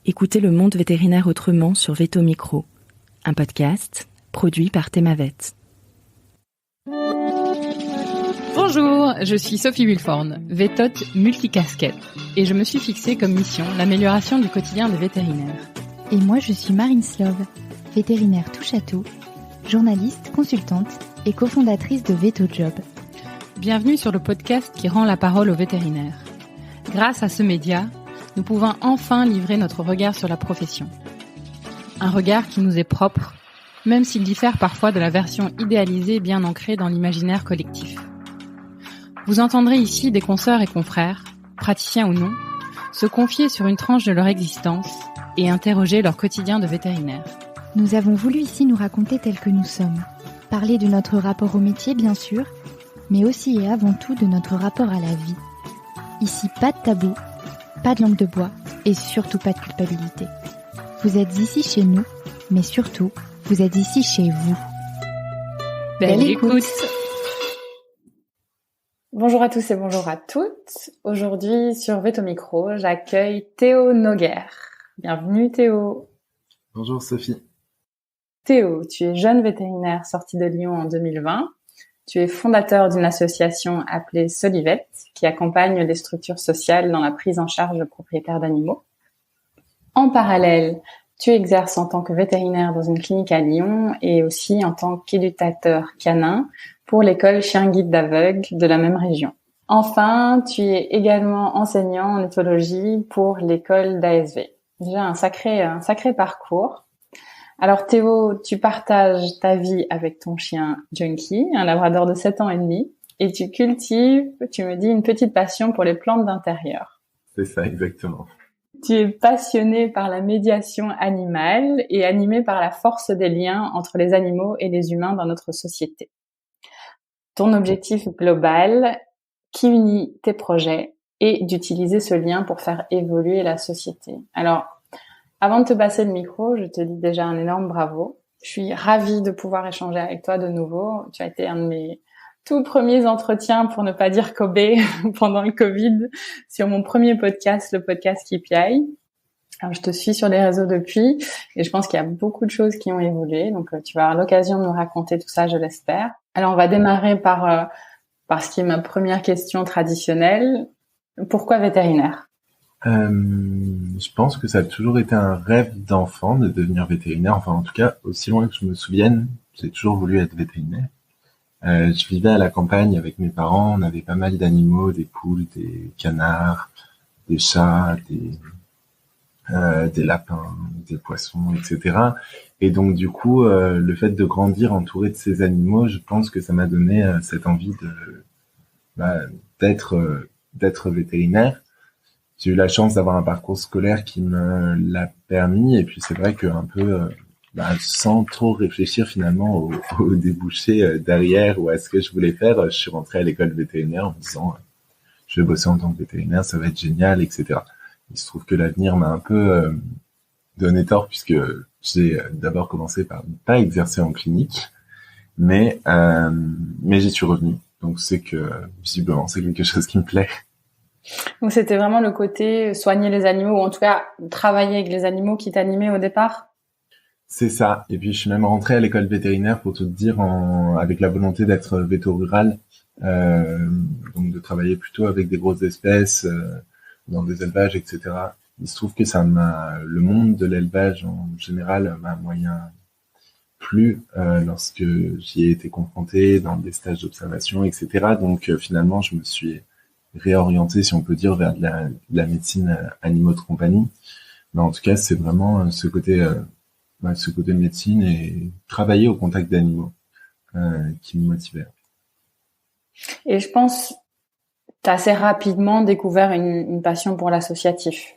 Écoutez le monde vétérinaire autrement sur Veto Micro, un podcast produit par Thémavet. Bonjour, je suis Sophie Wilforn, vétote multicasquette, et je me suis fixée comme mission l'amélioration du quotidien des vétérinaires. Et moi je suis Marine Slove, vétérinaire touche à tout, journaliste, consultante et cofondatrice de VetoJob. Bienvenue sur le podcast qui rend la parole aux vétérinaires. Grâce à ce média, nous pouvons enfin livrer notre regard sur la profession. Un regard qui nous est propre, même s'il diffère parfois de la version idéalisée bien ancrée dans l'imaginaire collectif. Vous entendrez ici des consoeurs et confrères, praticiens ou non, se confier sur une tranche de leur existence et interroger leur quotidien de vétérinaire. Nous avons voulu ici nous raconter tels que nous sommes, parler de notre rapport au métier bien sûr, mais aussi et avant tout de notre rapport à la vie. Ici pas de tabou, pas de langue de bois et surtout pas de culpabilité. Vous êtes ici chez nous, mais surtout, vous êtes ici chez vous. Belle écoute. Bonjour à tous et bonjour à toutes. Aujourd'hui, sur Veto Micro, j'accueille Théo Noguer. Bienvenue Théo. Bonjour Sophie. Théo, tu es jeune vétérinaire sorti de Lyon en 2020. Tu es fondateur d'une association appelée Solivet, qui accompagne les structures sociales dans la prise en charge de propriétaires d'animaux. En parallèle, tu exerces en tant que vétérinaire dans une clinique à Lyon et aussi en tant qu'éducateur canin pour l'école Chien Guide d'Aveugle de la même région. Enfin, tu es également enseignant en éthologie pour l'école d'ASV. Déjà un sacré parcours. Alors Théo, tu partages ta vie avec ton chien Junkie, un labrador de 7 ans et demi, et tu cultives, tu me dis, une petite passion pour les plantes d'intérieur. C'est ça, exactement. Tu es passionné par la médiation animale et animé par la force des liens entre les animaux et les humains dans notre société. Ton objectif global, qui unit tes projets, est d'utiliser ce lien pour faire évoluer la société. Alors, avant de te passer le micro, je te dis déjà un énorme bravo. Je suis ravie de pouvoir échanger avec toi de nouveau. Tu as été un de mes tout premiers entretiens, pour ne pas dire Kobe, pendant le Covid, sur mon premier podcast, le podcast KPI. Alors, je te suis sur les réseaux depuis et je pense qu'il y a beaucoup de choses qui ont évolué. Donc, tu vas avoir l'occasion de nous raconter tout ça, je l'espère. Alors, on va démarrer par ce qui est ma première question traditionnelle. Pourquoi vétérinaire ? Je pense que ça a toujours été un rêve d'enfant de devenir vétérinaire. Enfin, en tout cas, aussi loin que je me souvienne, j'ai toujours voulu être vétérinaire. Je vivais à la campagne avec mes parents. On avait pas mal d'animaux, des poules, des canards, des chats, des lapins, des poissons, etc. Et donc, du coup, le fait de grandir entouré de ces animaux, je pense que ça m'a donné cette envie d'être vétérinaire. J'ai eu la chance d'avoir un parcours scolaire qui me l'a permis, et puis c'est vrai que un peu sans trop réfléchir finalement au débouché derrière ou à ce que je voulais faire, je suis rentré à l'école vétérinaire en me disant je vais bosser en tant que vétérinaire, ça va être génial, etc. Il se trouve que l'avenir m'a un peu donné tort, puisque j'ai d'abord commencé par ne pas exercer en clinique, mais j'y suis revenu. Donc c'est que visiblement c'est quelque chose qui me plaît. Donc c'était vraiment le côté soigner les animaux, ou en tout cas travailler avec les animaux qui t'animait au départ ? C'est ça. Et puis je suis même rentré à l'école vétérinaire, pour tout te dire, avec la volonté d'être véto rural, donc de travailler plutôt avec des grosses espèces, dans des élevages, etc. Il se trouve que le monde de l'élevage en général m'a moyen plu lorsque j'y ai été confronté dans des stages d'observation, etc. Donc finalement je me suis réorienté, si on peut dire, vers de la médecine animaux de compagnie. Mais en tout cas, c'est vraiment ce côté de médecine et travailler au contact d'animaux qui me motivait. Et je pense tu as assez rapidement découvert une passion pour l'associatif.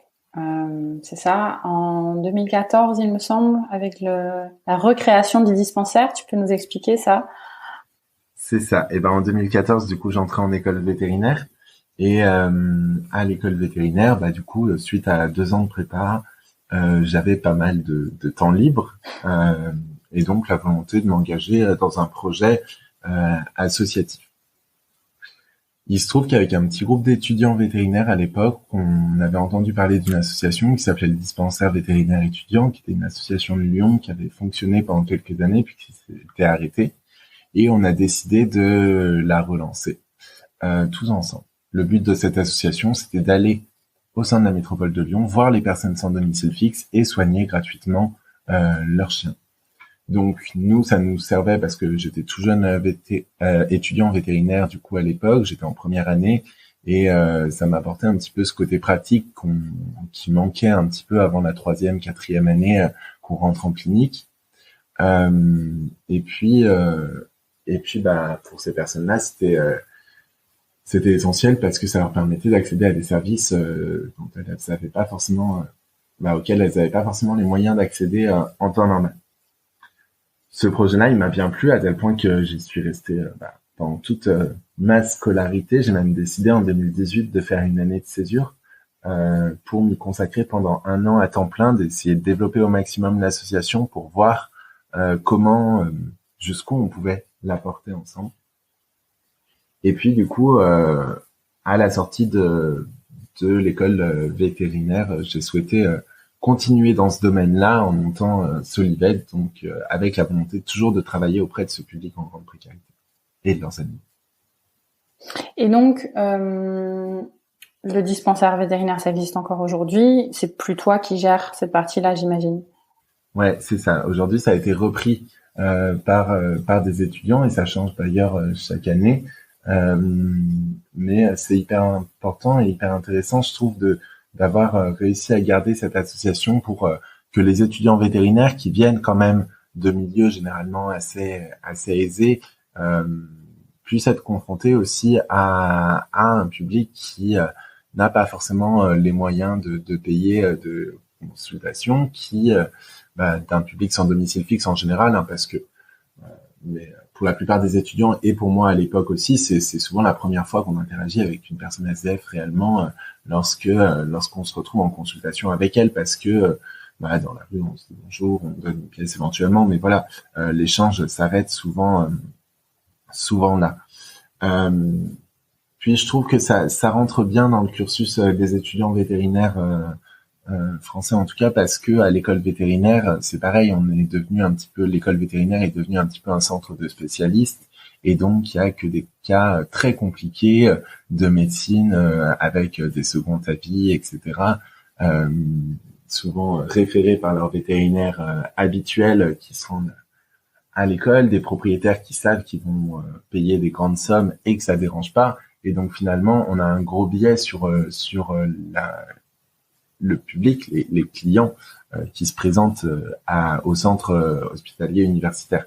C'est ça, en 2014, il me semble, avec la recréation du dispensaire. Tu peux nous expliquer ça ? C'est ça. Et en 2014, du coup, j'entrais en école vétérinaire. Et à l'école vétérinaire, du coup, suite à 2 ans de prépa, j'avais pas mal de temps libre, et donc la volonté de m'engager dans un projet associatif. Il se trouve qu'avec un petit groupe d'étudiants vétérinaires à l'époque, on avait entendu parler d'une association qui s'appelait le Dispensaire vétérinaire étudiant, qui était une association de Lyon qui avait fonctionné pendant quelques années puis qui s'était arrêtée. Et on a décidé de la relancer tous ensemble. Le but de cette association, c'était d'aller au sein de la métropole de Lyon, voir les personnes sans domicile fixe et soigner gratuitement leurs chiens. Donc nous, ça nous servait parce que j'étais tout jeune étudiant vétérinaire du coup à l'époque, j'étais en première année et ça m'apportait un petit peu ce côté pratique qui manquait un petit peu avant la 3e, 4e année qu'on rentre en clinique. Et puis pour ces personnes-là, c'était essentiel parce que ça leur permettait d'accéder à des services dont elles savaient pas forcément, auxquels elles n'avaient pas forcément les moyens d'accéder en temps normal. Ce projet-là, il m'a bien plu à tel point que j'y suis resté pendant toute ma scolarité. J'ai même décidé en 2018 de faire une année de césure pour me consacrer pendant 1 an à temps plein, d'essayer de développer au maximum l'association pour voir comment, jusqu'où on pouvait la porter ensemble. Et puis du coup, à la sortie de l'école vétérinaire, j'ai souhaité continuer dans ce domaine-là en montant Solivet, donc avec la volonté toujours de travailler auprès de ce public en grande précarité et de leurs animaux. Et donc, le dispensaire vétérinaire, ça existe encore aujourd'hui. C'est plus toi qui gères cette partie-là, j'imagine. Ouais, c'est ça. Aujourd'hui, ça a été repris par des étudiants et ça change d'ailleurs chaque année. Mais c'est hyper important et hyper intéressant, je trouve, d'avoir réussi à garder cette association pour que les étudiants vétérinaires qui viennent quand même de milieux généralement assez aisés puissent être confrontés aussi à un public qui n'a pas forcément les moyens de payer de consultation, d'un public sans domicile fixe en général, parce que mais pour la plupart des étudiants et pour moi à l'époque aussi, c'est souvent la première fois qu'on interagit avec une personne SDF réellement lorsqu'on se retrouve en consultation avec elle, parce que dans la rue on se dit bonjour, on donne une pièce éventuellement, mais voilà, l'échange s'arrête souvent là. Puis je trouve que ça rentre bien dans le cursus des étudiants vétérinaires français en tout cas, parce que à l'école vétérinaire, c'est pareil, l'école vétérinaire est devenue un petit peu un centre de spécialistes, et donc il y a que des cas très compliqués de médecine avec des seconds avis, etc. Souvent référés par leurs vétérinaires habituels qui se rendent à l'école, des propriétaires qui savent qu'ils vont payer des grandes sommes et que ça dérange pas, et donc finalement on a un gros biais sur le public, les clients qui se présentent au centre hospitalier universitaire.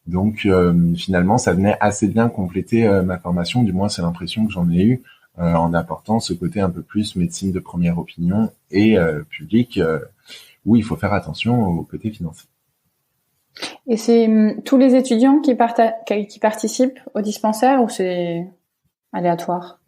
Donc finalement, ça venait assez bien compléter ma formation, du moins c'est l'impression que j'en ai eue, en apportant ce côté un peu plus médecine de première opinion et public, où il faut faire attention au côté financier. Et c'est tous les étudiants qui participent au dispensaire, ou c'est aléatoire?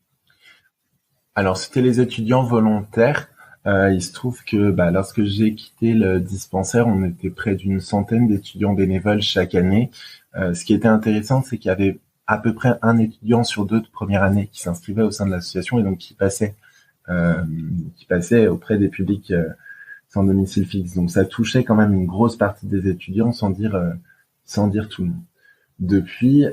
Alors c'était les étudiants volontaires. Il se trouve que lorsque j'ai quitté le dispensaire, on était près d'une centaine d'étudiants bénévoles chaque année. Ce qui était intéressant, c'est qu'il y avait à peu près un étudiant sur 2 de première année qui s'inscrivait au sein de l'association et donc qui passait auprès des publics sans domicile fixe. Donc ça touchait quand même une grosse partie des étudiants, sans dire tout le monde. Depuis,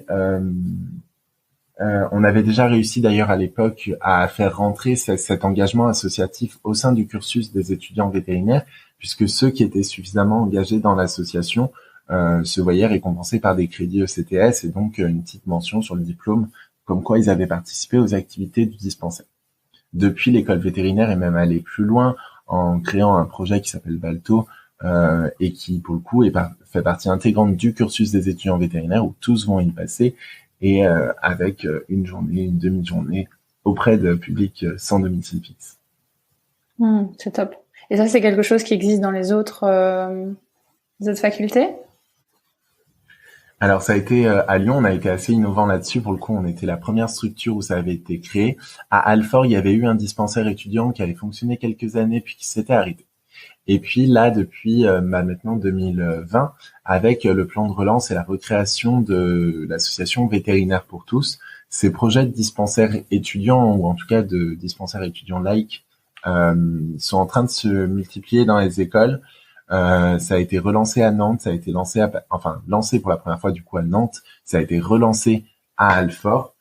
on avait déjà réussi d'ailleurs à l'époque à faire rentrer cet engagement associatif au sein du cursus des étudiants vétérinaires, puisque ceux qui étaient suffisamment engagés dans l'association se voyaient récompensés par des crédits ECTS et donc une petite mention sur le diplôme comme quoi ils avaient participé aux activités du dispensaire. Depuis, l'école vétérinaire est même allée plus loin en créant un projet qui s'appelle Balto et qui pour le coup fait partie intégrante du cursus des étudiants vétérinaires où tous vont y passer, et avec une journée, une demi-journée auprès de publics sans domicile fixe. C'est top. Et ça, c'est quelque chose qui existe dans les autres facultés? Alors ça a été à Lyon, on a été assez innovant là-dessus. Pour le coup, on était la première structure où ça avait été créé. À Alfort, il y avait eu un dispensaire étudiant qui avait fonctionné quelques années puis qui s'était arrêté. Et puis là, depuis maintenant 2020, avec le plan de relance et la recréation de l'association Vétérinaires pour tous, ces projets de dispensaires étudiants, ou en tout cas de dispensaires étudiants laïcs, sont en train de se multiplier dans les écoles. Ça a été relancé à Nantes, ça a été lancé pour la première fois du coup à Nantes, ça a été relancé à Alfort,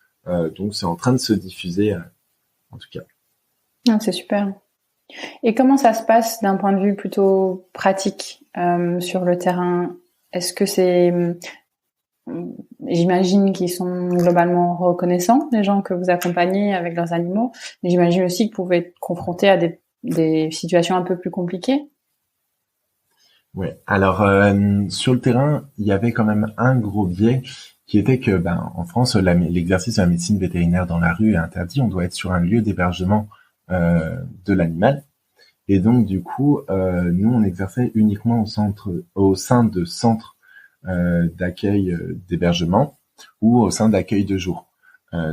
donc c'est en train de se diffuser en tout cas. Ah, c'est super. Et comment ça se passe d'un point de vue plutôt pratique sur le terrain? Est-ce que j'imagine qu'ils sont globalement reconnaissants, les gens que vous accompagnez avec leurs animaux, mais j'imagine aussi que vous pouvez être confrontés à des situations un peu plus compliquées. Ouais. Alors sur le terrain, il y avait quand même un gros biais qui était que, en France, l'exercice de la médecine vétérinaire dans la rue est interdit. On doit être sur un lieu d'hébergement de l'animal. Et donc, du coup, nous, on exerçait uniquement au sein de centres d'accueil d'hébergement ou au sein d'accueil de jour.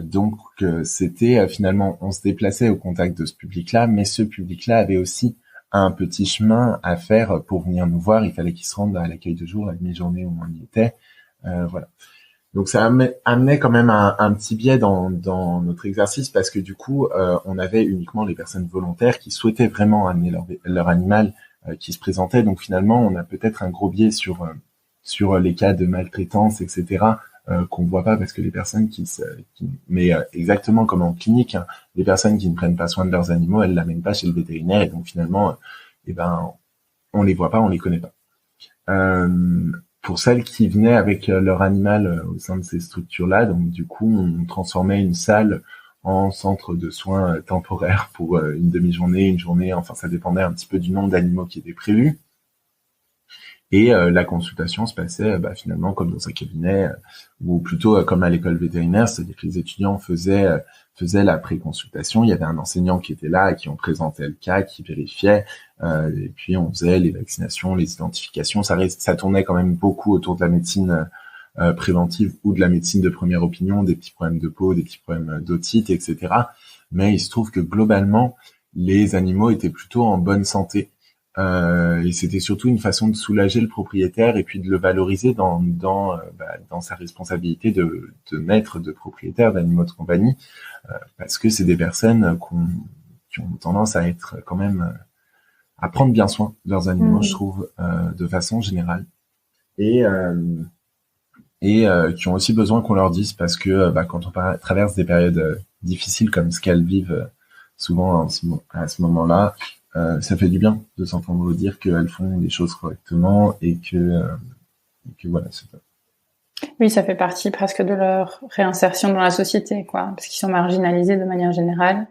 Donc, c'était finalement, on se déplaçait au contact de ce public-là, mais ce public-là avait aussi un petit chemin à faire pour venir nous voir. Il fallait qu'il se rende à l'accueil de jour, la demi-journée où on y était. Voilà. Donc ça amenait quand même un petit biais dans notre exercice, parce que du coup, on avait uniquement les personnes volontaires qui souhaitaient vraiment amener leur animal qui se présentait. Donc finalement, on a peut-être un gros biais sur les cas de maltraitance, etc., qu'on voit pas, parce que les personnes mais exactement comme en clinique, hein, les personnes qui ne prennent pas soin de leurs animaux, elles l'amènent pas chez le vétérinaire, et donc finalement, on les voit pas, on les connaît pas. Pour celles qui venaient avec leur animal au sein de ces structures-là, donc du coup, on transformait une salle en centre de soins temporaire pour une demi-journée, une journée, enfin ça dépendait un petit peu du nombre d'animaux qui étaient prévus. Et la consultation se passait finalement comme dans un cabinet, ou plutôt comme à l'école vétérinaire, c'est-à-dire que les étudiants faisaient la pré-consultation, il y avait un enseignant qui était là, à qui on présentait le cas, qui vérifiait, et puis on faisait les vaccinations, les identifications. Ça tournait quand même beaucoup autour de la médecine préventive ou de la médecine de première opinion, des petits problèmes de peau, des petits problèmes d'otite, etc. Mais il se trouve que globalement, les animaux étaient plutôt en bonne santé. Et c'était surtout une façon de soulager le propriétaire et puis de le valoriser dans sa responsabilité de maître, de propriétaire d'animaux de compagnie, parce que c'est des personnes qui ont tendance à être quand même à prendre bien soin de leurs animaux, je trouve, de façon générale, et qui ont aussi besoin qu'on leur dise, parce que quand on traverse des périodes difficiles comme ce qu'elles vivent souvent à ce moment-là, ça fait du bien de s'entendre dire qu'elles font les choses correctement et que voilà, c'est ça. Oui, ça fait partie presque de leur réinsertion dans la société, quoi, parce qu'ils sont marginalisés de manière générale.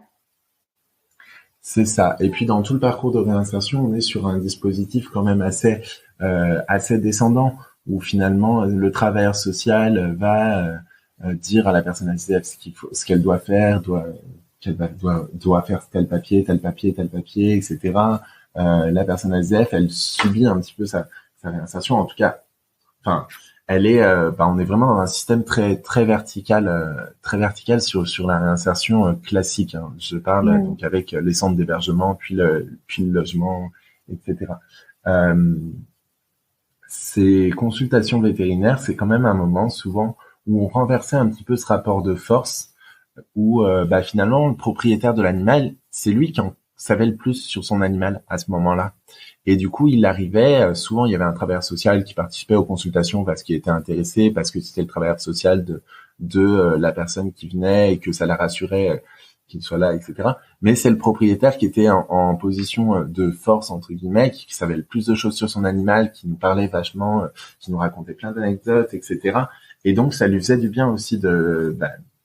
C'est ça. Et puis dans tout le parcours de réinsertion, on est sur un dispositif quand même assez descendant, où finalement le travailleur social va dire à la personne ASDF ce qu'elle doit faire, doit faire tel papier, etc. La personne ASDF, elle subit un petit peu sa réinsertion. En tout cas, enfin, elle est, on est vraiment dans un système très vertical sur la réinsertion classique, hein. Je parle donc avec les centres d'hébergement, puis le logement, etc. Ces consultations vétérinaires, c'est quand même un moment souvent où on renversait un petit peu ce rapport de force, où finalement le propriétaire de l'animal, c'est lui qui en savait le plus sur son animal à ce moment-là. Et du coup, il arrivait, souvent il y avait un travailleur social qui participait aux consultations parce qu'il était intéressé, parce que c'était le travailleur social de la personne qui venait et que ça la rassurait qu'il soit là, etc. Mais c'est le propriétaire qui était en position de force, entre guillemets, qui savait le plus de choses sur son animal, qui nous parlait vachement, qui nous racontait plein d'anecdotes, etc. Et donc ça lui faisait du bien aussi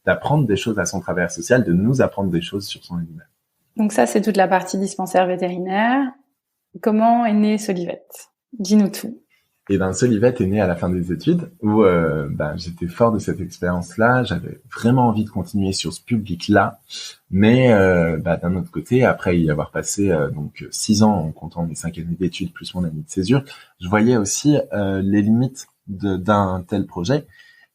d'apprendre des choses à son travailleur social, de nous apprendre des choses sur son animal. Donc ça, c'est toute la partie dispensaire vétérinaire. Comment est né Solivette? Dis-nous tout. Et Solivette est né à la fin des études, où j'étais fort de cette expérience-là. J'avais vraiment envie de continuer sur ce public-là, mais d'un autre côté, après y avoir passé 6 ans en comptant mes 5 années d'études plus mon année de césure, je voyais aussi les limites d'un tel projet.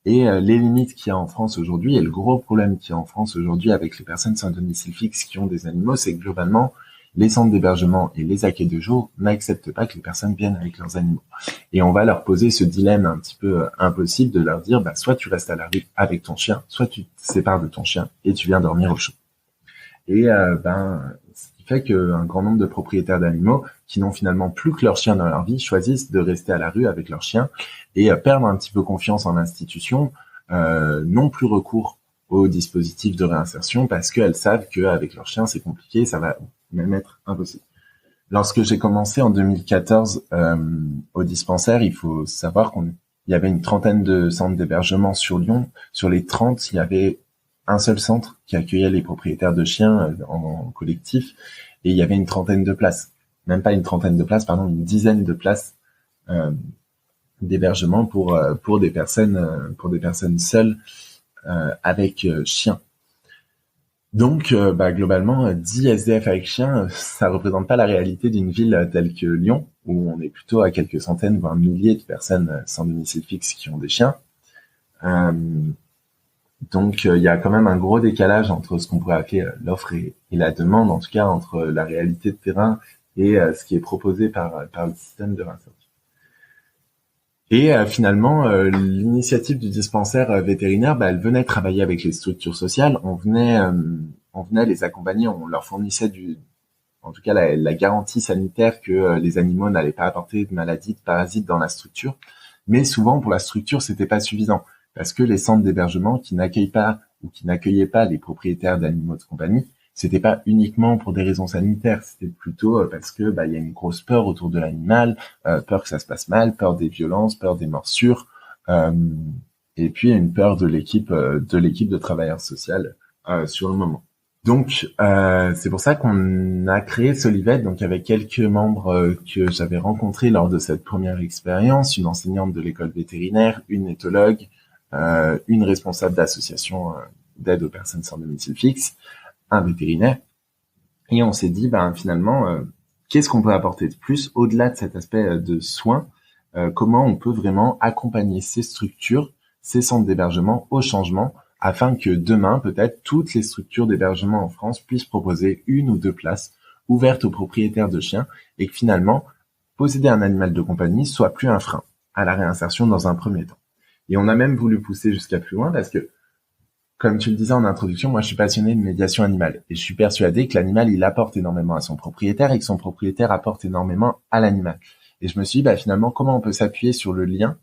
Et les limites qu'il y a en France aujourd'hui, et le gros problème qu'il y a en France aujourd'hui avec les personnes sans domicile fixe qui ont des animaux, c'est que globalement, les centres d'hébergement et les accueils de jour n'acceptent pas que les personnes viennent avec leurs animaux. Et on va leur poser ce dilemme un petit peu impossible de leur dire, soit tu restes à la rue avec ton chien, soit tu te sépares de ton chien et tu viens dormir au chaud. Et ce qui fait qu'un grand nombre de propriétaires d'animaux qui n'ont finalement plus que leur chien dans leur vie choisissent de rester à la rue avec leur chien et perdent un petit peu confiance en l'institution, n'ont plus recours aux dispositifs de réinsertion parce qu'elles savent qu'avec leur chien c'est compliqué, ça va même être impossible. Lorsque j'ai commencé en 2014 au dispensaire, il faut savoir qu'il y avait une trentaine de centres d'hébergement sur Lyon. Sur les 30, il y avait un seul centre qui accueillait les propriétaires de chiens en collectif, et il y avait une trentaine de places. Même pas une trentaine de places, pardon, une dizaine de places d'hébergement pour des personnes seules avec chien. Donc, globalement, 10 SDF avec chien, ça représente pas la réalité d'une ville telle que Lyon, où on est plutôt à quelques centaines, voire milliers de personnes sans domicile fixe qui ont des chiens. Donc, il y a quand même un gros décalage entre ce qu'on pourrait appeler l'offre et la demande, en tout cas entre la réalité de terrain et ce qui est proposé par le système de réinsertion. Et finalement, l'initiative du dispensaire vétérinaire, elle venait travailler avec les structures sociales. On venait les accompagner, on leur fournissait en tout cas la garantie sanitaire que les animaux n'allaient pas apporter de maladies, de parasites dans la structure. Mais souvent, pour la structure, c'était pas suffisant parce que les centres d'hébergement qui n'accueillaient pas les propriétaires d'animaux de compagnie, c'était pas uniquement pour des raisons sanitaires, c'était plutôt parce que il y a une grosse peur autour de l'animal, peur que ça se passe mal, peur des violences, peur des morsures, et puis une peur de l'équipe de travailleurs sociaux sur le moment. Donc c'est pour ça qu'on a créé Solivet, donc avec quelques membres que j'avais rencontrés lors de cette première expérience, une enseignante de l'école vétérinaire, une éthologue, une responsable d'association d'aide aux personnes sans domicile fixe, un vétérinaire, et on s'est dit finalement qu'est-ce qu'on peut apporter de plus au-delà de cet aspect de soins, comment on peut vraiment accompagner ces structures, ces centres d'hébergement au changement, afin que demain peut-être toutes les structures d'hébergement en France puissent proposer 1 ou 2 places ouvertes aux propriétaires de chiens, et que finalement posséder un animal de compagnie soit plus un frein à la réinsertion dans un premier temps. Et on a même voulu pousser jusqu'à plus loin parce que, comme tu le disais en introduction, moi je suis passionné de médiation animale et je suis persuadé que l'animal il apporte énormément à son propriétaire et que son propriétaire apporte énormément à l'animal. Et je me suis dit finalement comment on peut s'appuyer sur le lien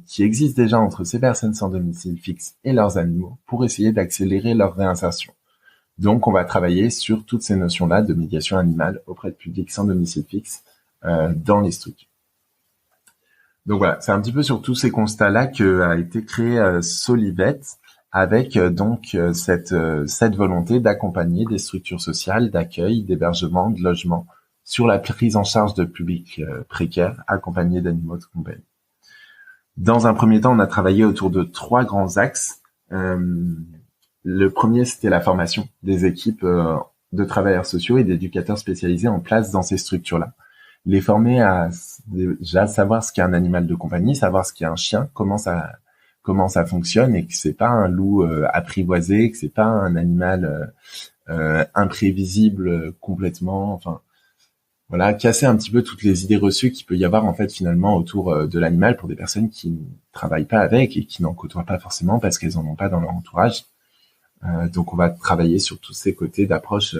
qui existe déjà entre ces personnes sans domicile fixe et leurs animaux pour essayer d'accélérer leur réinsertion. Donc on va travailler sur toutes ces notions-là de médiation animale auprès de publics sans domicile fixe dans les structures. Donc voilà, c'est un petit peu sur tous ces constats-là qu'a été créé Solivet, avec cette volonté d'accompagner des structures sociales, d'accueil, d'hébergement, de logement, sur la prise en charge de publics précaires, accompagnés d'animaux de compagnie. Dans un premier temps, on a travaillé autour de 3 grands axes. Le premier, c'était la formation des équipes de travailleurs sociaux et d'éducateurs spécialisés en place dans ces structures-là. Les former à déjà savoir ce qu'est un animal de compagnie, savoir ce qu'est un chien, comment ça fonctionne, et que c'est pas un loup apprivoisé, que c'est pas un animal imprévisible complètement, enfin voilà, casser un petit peu toutes les idées reçues qu'il peut y avoir en fait finalement autour de l'animal pour des personnes qui ne travaillent pas avec et qui n'en côtoient pas forcément parce qu'elles en ont pas dans leur entourage. Donc on va travailler sur tous ces côtés d'approche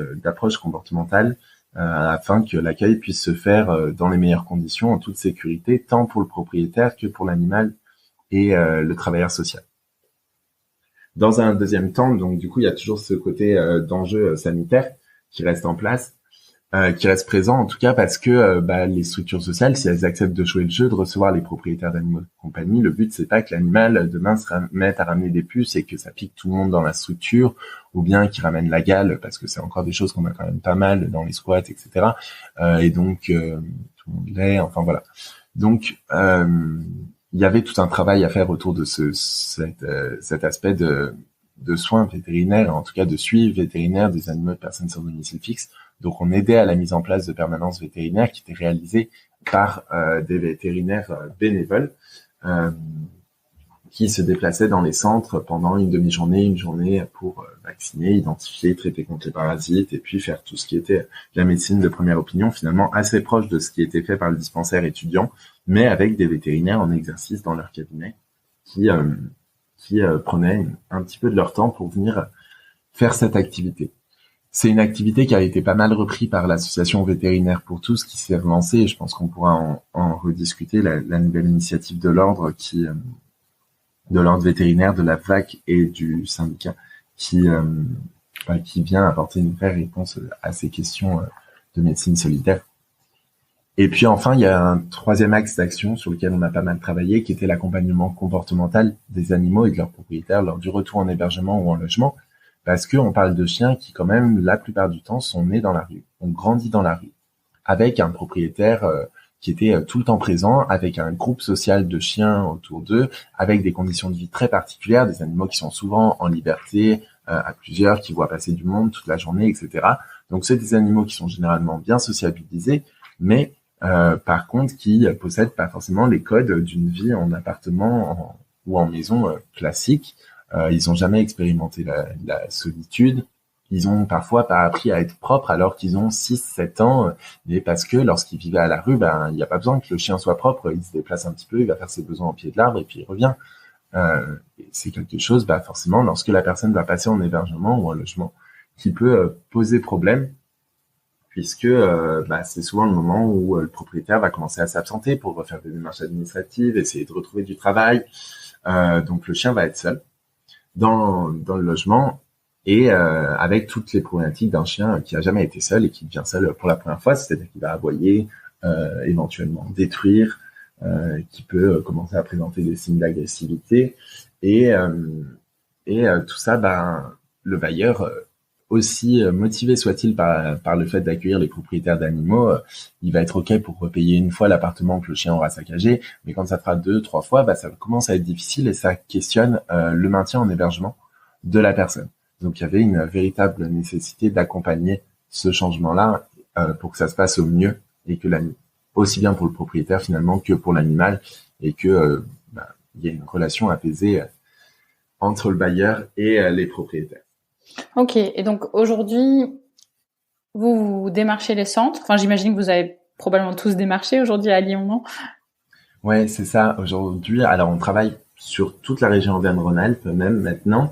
comportementale afin que l'accueil puisse se faire dans les meilleures conditions, en toute sécurité, tant pour le propriétaire que pour l'animal et le travailleur social. Dans un deuxième temps, donc du coup, il y a toujours ce côté d'enjeu sanitaire qui reste en place, qui reste présent en tout cas parce que les structures sociales, si elles acceptent de jouer le jeu, de recevoir les propriétaires d'animaux de compagnie, le but c'est pas que l'animal demain se mette à ramener des puces et que ça pique tout le monde dans la structure, ou bien qu'il ramène la gale, parce que c'est encore des choses qu'on a quand même pas mal dans les squats, etc. Et donc tout le monde l'est, enfin voilà. Donc il y avait tout un travail à faire autour de cet aspect de soins vétérinaires, en tout cas de suivi vétérinaire des animaux de personnes sans domicile fixe. Donc on aidait à la mise en place de permanences vétérinaires qui étaient réalisées par des vétérinaires bénévoles. qui se déplaçaient dans les centres pendant une demi-journée, une journée pour vacciner, identifier, traiter contre les parasites et puis faire tout ce qui était la médecine de première opinion, finalement assez proche de ce qui était fait par le dispensaire étudiant, mais avec des vétérinaires en exercice dans leur cabinet qui prenaient un petit peu de leur temps pour venir faire cette activité. C'est une activité qui a été pas mal reprise par l'association Vétérinaire pour tous qui s'est relancée, et je pense qu'on pourra en rediscuter, la nouvelle initiative de l'ordre de l'ordre vétérinaire, de la VAC et du syndicat qui vient apporter une vraie réponse à ces questions de médecine solidaire. Et puis enfin, il y a un troisième axe d'action sur lequel on a pas mal travaillé, qui était l'accompagnement comportemental des animaux et de leurs propriétaires lors du retour en hébergement ou en logement, parce que on parle de chiens qui quand même, la plupart du temps, sont nés dans la rue, ont grandi dans la rue, avec un propriétaire qui était tout le temps présent, avec un groupe social de chiens autour d'eux, avec des conditions de vie très particulières, des animaux qui sont souvent en liberté, à plusieurs, qui voient passer du monde toute la journée, etc. Donc c'est des animaux qui sont généralement bien sociabilisés, mais par contre qui possèdent pas forcément les codes d'une vie en appartement ou en maison classique. Ils ont jamais expérimenté la solitude. Ils ont parfois pas appris à être propres alors qu'ils ont 6-7 ans, mais parce que lorsqu'ils vivaient à la rue, il n'y a pas besoin que le chien soit propre, il se déplace un petit peu, il va faire ses besoins au pied de l'arbre et puis il revient. C'est quelque chose, forcément, lorsque la personne va passer en hébergement ou en logement, qui peut poser problème, puisque c'est souvent le moment où le propriétaire va commencer à s'absenter pour refaire des démarches administratives, essayer de retrouver du travail. Donc le chien va être seul dans le logement, et avec toutes les problématiques d'un chien qui a jamais été seul et qui devient seul pour la première fois, c'est-à-dire qu'il va aboyer, éventuellement détruire, qui peut commencer à présenter des signes d'agressivité, et tout ça, le bailleur, aussi motivé soit-il par le fait d'accueillir les propriétaires d'animaux, il va être OK pour repayer une fois l'appartement que le chien aura saccagé, mais quand ça fera 2-3 fois, ça commence à être difficile et ça questionne le maintien en hébergement de la personne. Donc il y avait une véritable nécessité d'accompagner ce changement-là pour que ça se passe au mieux et que aussi bien pour le propriétaire finalement que pour l'animal, et que il y ait une relation apaisée entre le bailleur et les propriétaires. Ok, et donc aujourd'hui, vous démarchez les centres. Enfin, j'imagine que vous avez probablement tous démarché aujourd'hui à Lyon, non? Ouais, c'est ça. Aujourd'hui, alors on travaille sur toute la région Auvergne-Rhône-Alpes, même maintenant.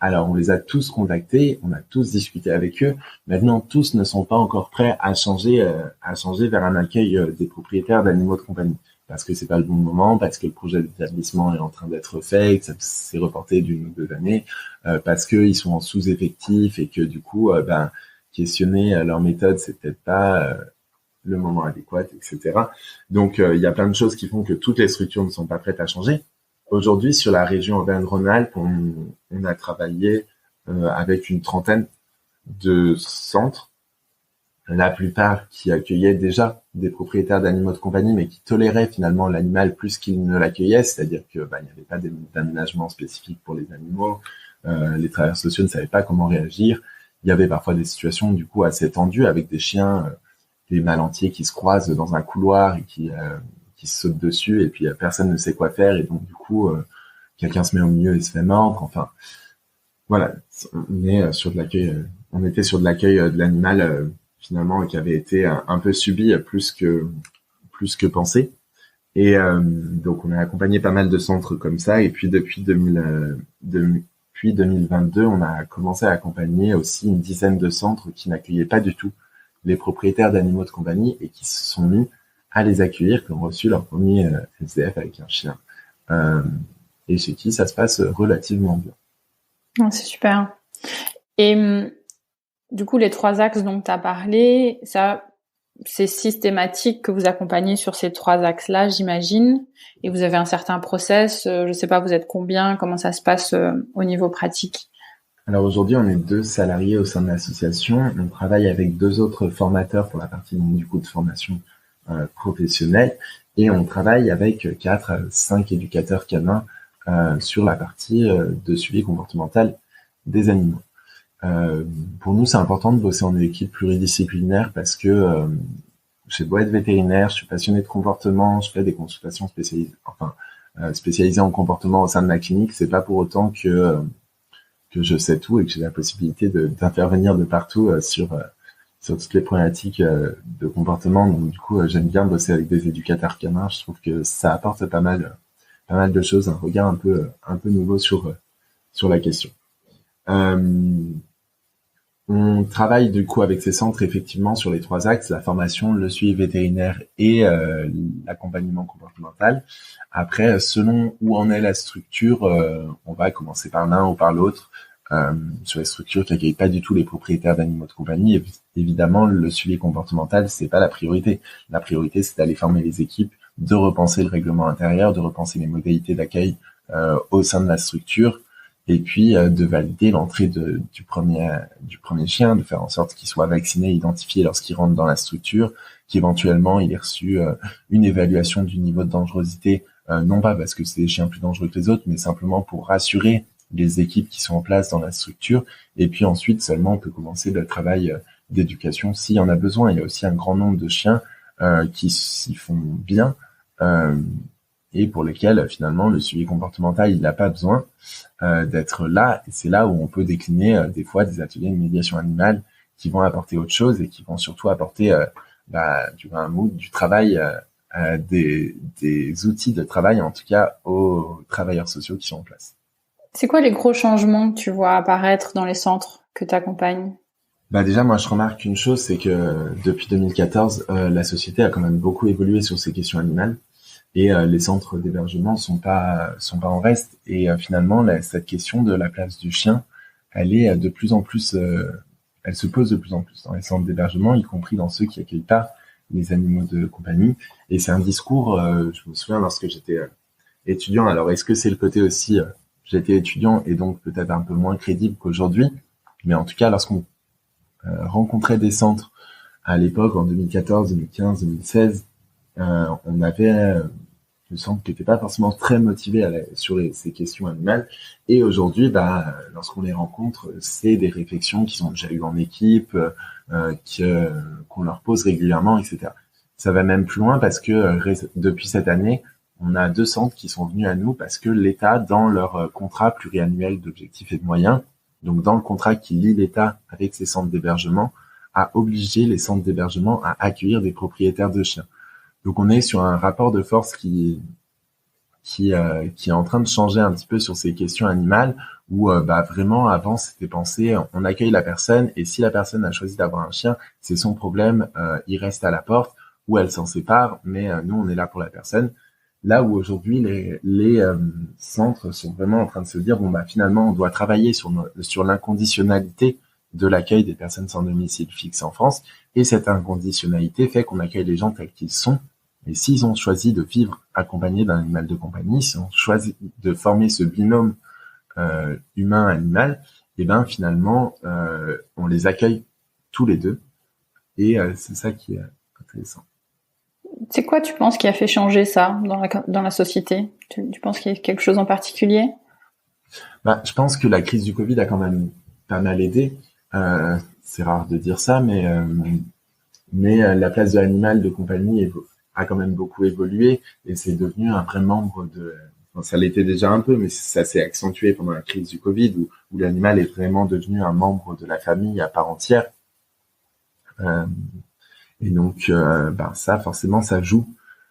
Alors on les a tous contactés, on a tous discuté avec eux. Maintenant, tous ne sont pas encore prêts à changer vers un accueil des propriétaires d'animaux de compagnie, parce que c'est pas le bon moment, parce que le projet d'établissement est en train d'être fait, que ça s'est reporté d'une ou 2 années, parce que ils sont en sous-effectif et que du coup, questionner leur méthode, c'est peut-être pas le moment adéquat, etc. Donc, il y a plein de choses qui font que toutes les structures ne sont pas prêtes à changer. Aujourd'hui, sur la région Auvergne-Rhône-Alpes, on a travaillé avec une trentaine de centres, la plupart qui accueillaient déjà des propriétaires d'animaux de compagnie, mais qui toléraient finalement l'animal plus qu'ils ne l'accueillaient, c'est-à-dire que il n'y avait pas d'aménagement spécifique pour les animaux, les travailleurs sociaux ne savaient pas comment réagir, il y avait parfois des situations du coup assez tendues avec des chiens, des mâles entiers qui se croisent dans un couloir et qui se sautent dessus, et puis personne ne sait quoi faire, et donc du coup quelqu'un se met au milieu et se fait mordre. Enfin voilà, on était sur de l'accueil de l'animal finalement qui avait été un peu subi plus que pensé, et donc on a accompagné pas mal de centres comme ça, et puis depuis 2022 on a commencé à accompagner aussi une dizaine de centres qui n'accueillaient pas du tout les propriétaires d'animaux de compagnie et qui se sont mis à les accueillir, qui ont reçu leur premier SDF avec un chien, et chez qui ça se passe relativement bien. Oh, c'est super. Et du coup, les 3 axes dont tu as parlé, ça, c'est systématique que vous accompagnez sur ces 3 axes-là, j'imagine, et vous avez un certain process, je sais pas, vous êtes combien, comment ça se passe au niveau pratique? Alors aujourd'hui, on est 2 salariés au sein de l'association. On travaille avec 2 autres formateurs pour la partie du coup de formation professionnelle, et on travaille avec 4 à 5 éducateurs canins sur la partie de suivi comportemental des animaux. Pour nous, c'est important de bosser en équipe pluridisciplinaire parce que j'ai beau être vétérinaire, je suis passionné de comportement, je fais des consultations spécialisées, enfin spécialisé en comportement au sein de la clinique, c'est pas pour autant que je sais tout et que j'ai la possibilité d'intervenir de partout sur toutes les problématiques de comportement. Donc du coup, j'aime bien bosser avec des éducateurs canins. Je trouve que ça apporte pas mal de choses, un regard un peu nouveau sur la question. On travaille du coup avec ces centres effectivement sur les 3 axes, la formation, le suivi vétérinaire et l'accompagnement comportemental. Après, selon où en est la structure, on va commencer par l'un ou par l'autre. Sur les structures qui accueillent pas du tout les propriétaires d'animaux de compagnie, évidemment, le suivi comportemental, c'est pas la priorité. La priorité, c'est d'aller former les équipes, de repenser le règlement intérieur, de repenser les modalités d'accueil au sein de la structure, et puis de valider l'entrée du premier chien, de faire en sorte qu'il soit vacciné, identifié lorsqu'il rentre dans la structure, qu'éventuellement il ait reçu une évaluation du niveau de dangerosité, non pas parce que c'est des chiens plus dangereux que les autres, mais simplement pour rassurer les équipes qui sont en place dans la structure. Et puis ensuite seulement on peut commencer le travail d'éducation s'il y en a besoin. Il y a aussi un grand nombre de chiens qui s'y font bien et pour lesquels finalement le suivi comportemental il n'a pas besoin d'être là. Et c'est là où on peut décliner des fois des ateliers de médiation animale qui vont apporter autre chose et qui vont surtout apporter du travail, des outils de travail en tout cas aux travailleurs sociaux qui sont en place. C'est quoi les gros changements que tu vois apparaître dans les centres que tu accompagnes ? Déjà, moi, je remarque une chose, c'est que depuis 2014, la société a quand même beaucoup évolué sur ces questions animales et les centres d'hébergement sont pas en reste. Et finalement, cette question de la place du chien, elle est de plus en plus, elle se pose de plus en plus dans les centres d'hébergement, y compris dans ceux qui accueillent pas les animaux de compagnie. Et c'est un discours, je me souviens lorsque j'étais étudiant. Alors, est-ce que c'est le côté aussi j'étais étudiant et donc peut-être un peu moins crédible qu'aujourd'hui, mais en tout cas, lorsqu'on rencontrait des centres à l'époque, en 2014, 2015, 2016, on avait le centre qui n'était pas forcément très motivé sur ces questions animales. Et aujourd'hui, lorsqu'on les rencontre, c'est des réflexions qui sont déjà eues en équipe, qu'on leur pose régulièrement, etc. Ça va même plus loin parce que depuis cette année, on a 2 centres qui sont venus à nous parce que l'État, dans leur contrat pluriannuel d'objectifs et de moyens, donc dans le contrat qui lie l'État avec ces centres d'hébergement, a obligé les centres d'hébergement à accueillir des propriétaires de chiens. Donc on est sur un rapport de force qui est en train de changer un petit peu sur ces questions animales où vraiment avant c'était pensé on accueille la personne et si la personne a choisi d'avoir un chien, c'est son problème, il reste à la porte ou elle s'en sépare, mais nous on est là pour la personne. Là où aujourd'hui les centres sont vraiment en train de se dire finalement on doit travailler sur l'inconditionnalité de l'accueil des personnes sans domicile fixe en France et cette inconditionnalité fait qu'on accueille les gens tels qu'ils sont et s'ils ont choisi de vivre accompagnés d'un animal de compagnie, s'ils ont choisi de former ce binôme humain-animal, et finalement on les accueille tous les deux et c'est ça qui est intéressant. C'est quoi, tu penses, qui a fait changer ça dans la société ? Tu penses qu'il y a quelque chose en particulier ? Je pense que la crise du Covid a quand même pas mal aidé. C'est rare de dire ça, mais la place de l'animal de compagnie a quand même beaucoup évolué et c'est devenu un vrai membre de... ça l'était déjà un peu, mais ça s'est accentué pendant la crise du Covid où l'animal est vraiment devenu un membre de la famille à part entière. Et donc, ça, forcément, ça joue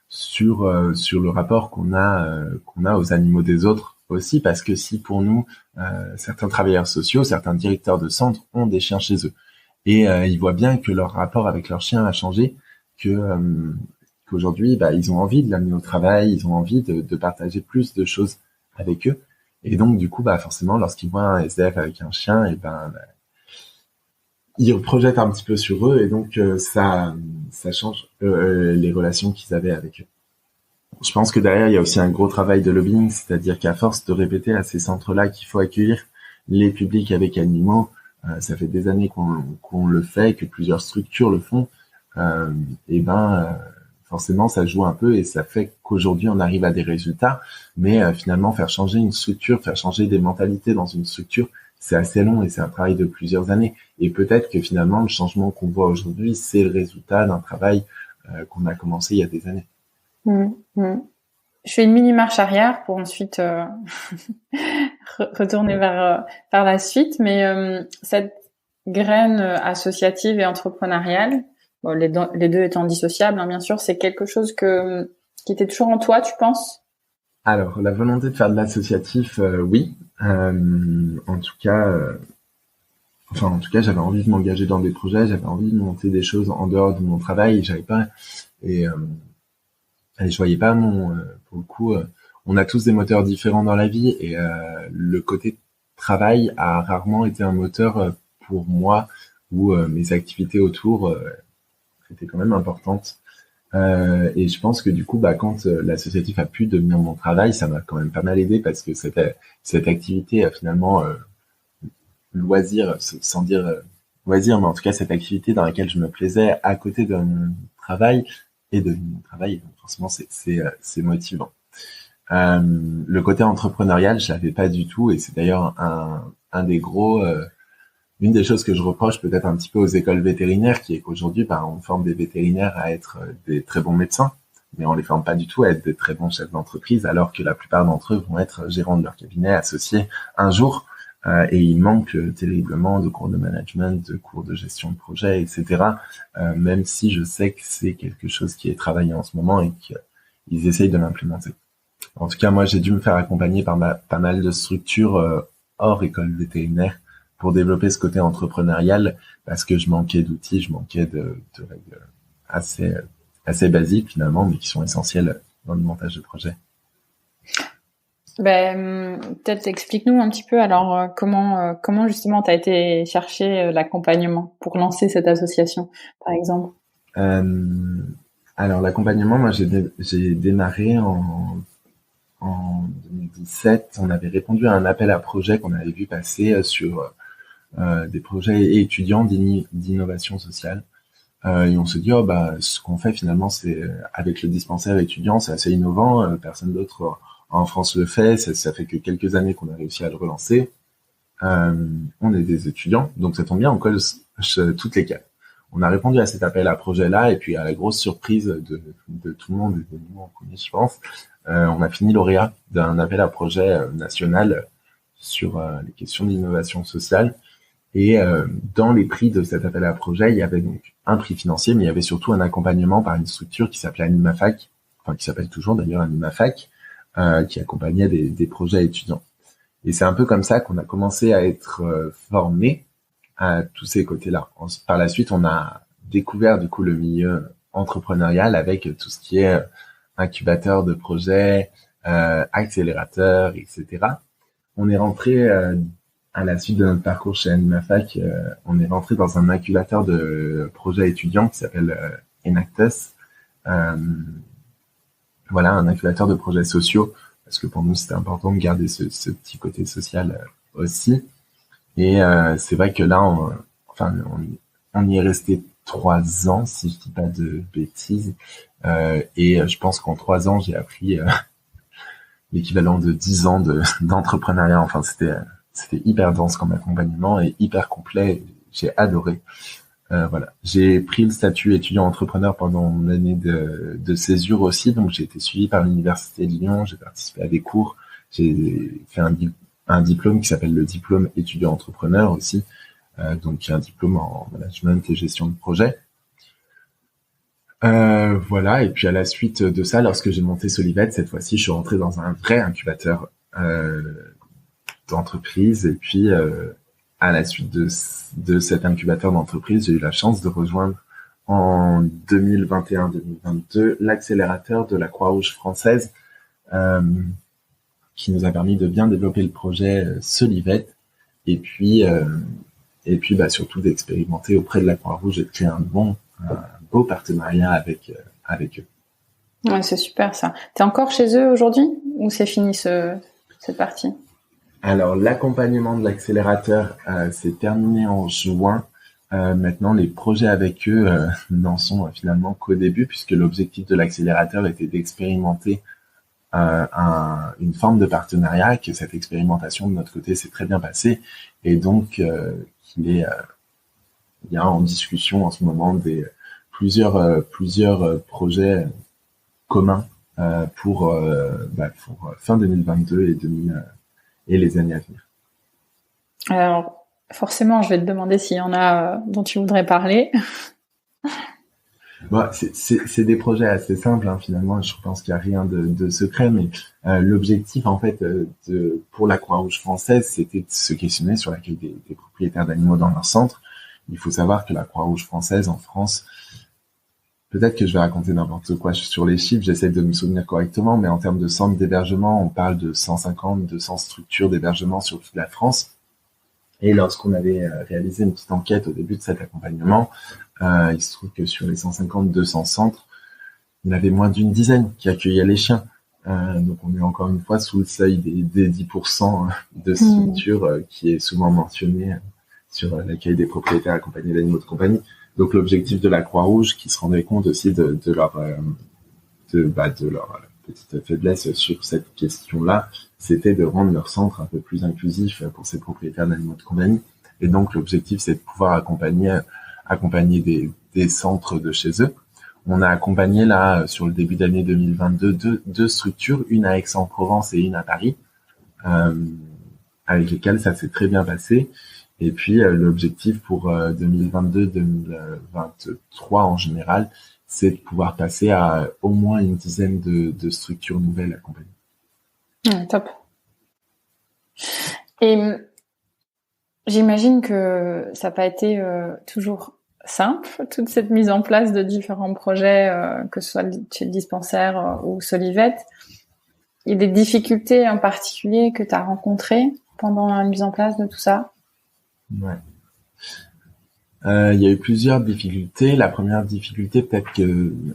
sur le rapport qu'on a aux animaux des autres aussi, parce que si pour nous, certains travailleurs sociaux, certains directeurs de centres ont des chiens chez eux, et ils voient bien que leur rapport avec leur chien a changé, qu'aujourd'hui, ils ont envie de l'amener au travail, ils ont envie de partager plus de choses avec eux, et donc du coup, forcément, lorsqu'ils voient un SDF avec un chien, ils projettent un petit peu sur eux et donc ça change les relations qu'ils avaient avec eux. Je pense que derrière, il y a aussi un gros travail de lobbying, c'est-à-dire qu'à force de répéter à ces centres-là qu'il faut accueillir les publics avec animaux, ça fait des années qu'on le fait, que plusieurs structures le font, forcément ça joue un peu et ça fait qu'aujourd'hui on arrive à des résultats, mais finalement faire changer une structure, faire changer des mentalités dans une structure, c'est assez long et c'est un travail de plusieurs années. Et peut-être que finalement, le changement qu'on voit aujourd'hui, c'est le résultat d'un travail qu'on a commencé il y a des années. Je je fais une mini marche arrière pour ensuite retourner vers la suite. Mais cette graine associative et entrepreneuriale, bon, les deux étant dissociables, hein, bien sûr, c'est quelque chose qui était toujours en toi, tu penses? Alors, la volonté de faire de l'associatif, oui. En tout cas, j'avais envie de m'engager dans des projets, j'avais envie de monter des choses en dehors de mon travail. Et je voyais pas pour le coup, on a tous des moteurs différents dans la vie, et le côté travail a rarement été un moteur pour moi, où mes activités autour étaient quand même importantes. Et je pense que du coup, quand l'associatif a pu devenir mon travail, ça m'a quand même pas mal aidé, parce que cette activité finalement loisir, sans dire loisir, mais en tout cas cette activité dans laquelle je me plaisais à côté de mon travail et de mon travail, donc forcément c'est motivant. Le côté entrepreneurial, je l'avais pas du tout, et c'est d'ailleurs une des choses que je reproche peut-être un petit peu aux écoles vétérinaires, qui est qu'aujourd'hui, on forme des vétérinaires à être des très bons médecins, mais on les forme pas du tout à être des très bons chefs d'entreprise, alors que la plupart d'entre eux vont être gérants de leur cabinet, associés un jour, et il manque terriblement de cours de management, de cours de gestion de projet, etc. Même si je sais que c'est quelque chose qui est travaillé en ce moment et qu'ils essayent de l'implémenter. En tout cas, moi, j'ai dû me faire accompagner par pas mal de structures hors école vétérinaire pour développer ce côté entrepreneurial, parce que je manquais d'outils, je manquais de règles assez basiques finalement, mais qui sont essentielles dans le montage de projet. Peut-être explique-nous un petit peu alors comment justement tu as été chercher l'accompagnement pour lancer cette association, par exemple. Alors l'accompagnement, moi j'ai démarré en 2017. On avait répondu à un appel à projet qu'on avait vu passer sur des projets étudiants d'innovation sociale. Et on se dit, ce qu'on fait finalement, c'est avec le dispensaire étudiant, c'est assez innovant, personne d'autre en France le fait, ça fait que quelques années qu'on a réussi à le relancer. On est des étudiants, donc ça tombe bien, on colle toutes les cases. On a répondu à cet appel à projet-là, et puis à la grosse surprise de tout le monde, et de nous en premier, je pense, on a fini lauréat d'un appel à projet national sur les questions d'innovation sociale. Et dans les prix de cet appel à projet, il y avait donc un prix financier, mais il y avait surtout un accompagnement par une structure qui s'appelait AnimaFac, enfin qui s'appelle toujours d'ailleurs AnimaFac, qui accompagnait des projets étudiants. Et c'est un peu comme ça qu'on a commencé à être formés à tous ces côtés-là. Par la suite, on a découvert du coup le milieu entrepreneurial avec tout ce qui est incubateur de projets, accélérateur, etc. On est rentré à la suite de notre parcours chez AnimaFac, on est rentré dans un incubateur de projets étudiants qui s'appelle Enactus. Voilà, un incubateur de projets sociaux, parce que pour nous c'était important de garder ce petit côté social aussi. Et c'est vrai que là, on y est resté 3 ans, si je dis pas de bêtises. Et je pense qu'en 3 ans, j'ai appris l'équivalent de 10 ans d'entrepreneuriat. Enfin, c'était hyper dense comme accompagnement et hyper complet. J'ai adoré. Voilà. J'ai pris le statut étudiant entrepreneur pendant mon année de césure aussi. Donc, j'ai été suivi par l'Université de Lyon. J'ai participé à des cours. J'ai fait un diplôme qui s'appelle le diplôme étudiant entrepreneur aussi. Donc, un diplôme en management et gestion de projet. Voilà. Et puis, à la suite de ça, lorsque j'ai monté Solivet, cette fois-ci, je suis rentré dans un vrai incubateur, d'entreprise. Et puis, à la suite de cet incubateur d'entreprise, j'ai eu la chance de rejoindre en 2021-2022 l'accélérateur de la Croix-Rouge française, qui nous a permis de bien développer le projet Solivet, et puis surtout d'expérimenter auprès de la Croix-Rouge et de créer un beau partenariat avec eux. Ouais, c'est super ça. T'es encore chez eux aujourd'hui ou c'est fini cette partie? Alors, l'accompagnement de l'accélérateur s'est terminé en juin. Maintenant, les projets avec eux n'en sont finalement qu'au début, puisque l'objectif de l'accélérateur était d'expérimenter une forme de partenariat, que cette expérimentation de notre côté s'est très bien passée, et donc il y a en discussion en ce moment plusieurs projets communs pour fin 2022 et les années à venir. Alors, forcément, je vais te demander s'il y en a dont tu voudrais parler. Bon, c'est des projets assez simples, hein, finalement. Je pense qu'il y a rien de secret, mais l'objectif, en fait, pour la Croix-Rouge française, c'était de se questionner sur l'accueil des propriétaires d'animaux dans leur centre. Il faut savoir que la Croix-Rouge française en France, peut-être que je vais raconter n'importe quoi sur les chiffres, j'essaie de me souvenir correctement, mais en termes de centres d'hébergement, on parle de 150, 200 structures d'hébergement sur toute la France. Et lorsqu'on avait réalisé une petite enquête au début de cet accompagnement, il se trouve que sur les 150, 200 centres, il y en avait moins d'une dizaine qui accueillaient les chiens. Donc on est encore une fois sous le seuil des 10% de structures qui est souvent mentionné sur l'accueil des propriétaires accompagnés d'animaux de compagnie. Donc l'objectif de la Croix-Rouge, qui se rendait compte aussi de leur petite faiblesse sur cette question-là, c'était de rendre leur centre un peu plus inclusif pour ces propriétaires d'animaux de compagnie. Et donc l'objectif, c'est de pouvoir accompagner des centres de chez eux. On a accompagné là, sur le début d'année 2022, deux structures, une à Aix-en-Provence et une à Paris, avec lesquelles ça s'est très bien passé. Et puis l'objectif pour 2022-2023 en général, c'est de pouvoir passer à au moins une dizaine de structures nouvelles accompagnées. Top. Et j'imagine que ça n'a pas été toujours simple, toute cette mise en place de différents projets, que ce soit chez le dispensaire ou Solivet. Il y a des difficultés en particulier que tu as rencontrées pendant la mise en place de tout ça? Ouais. Il y a eu plusieurs difficultés. La première difficulté,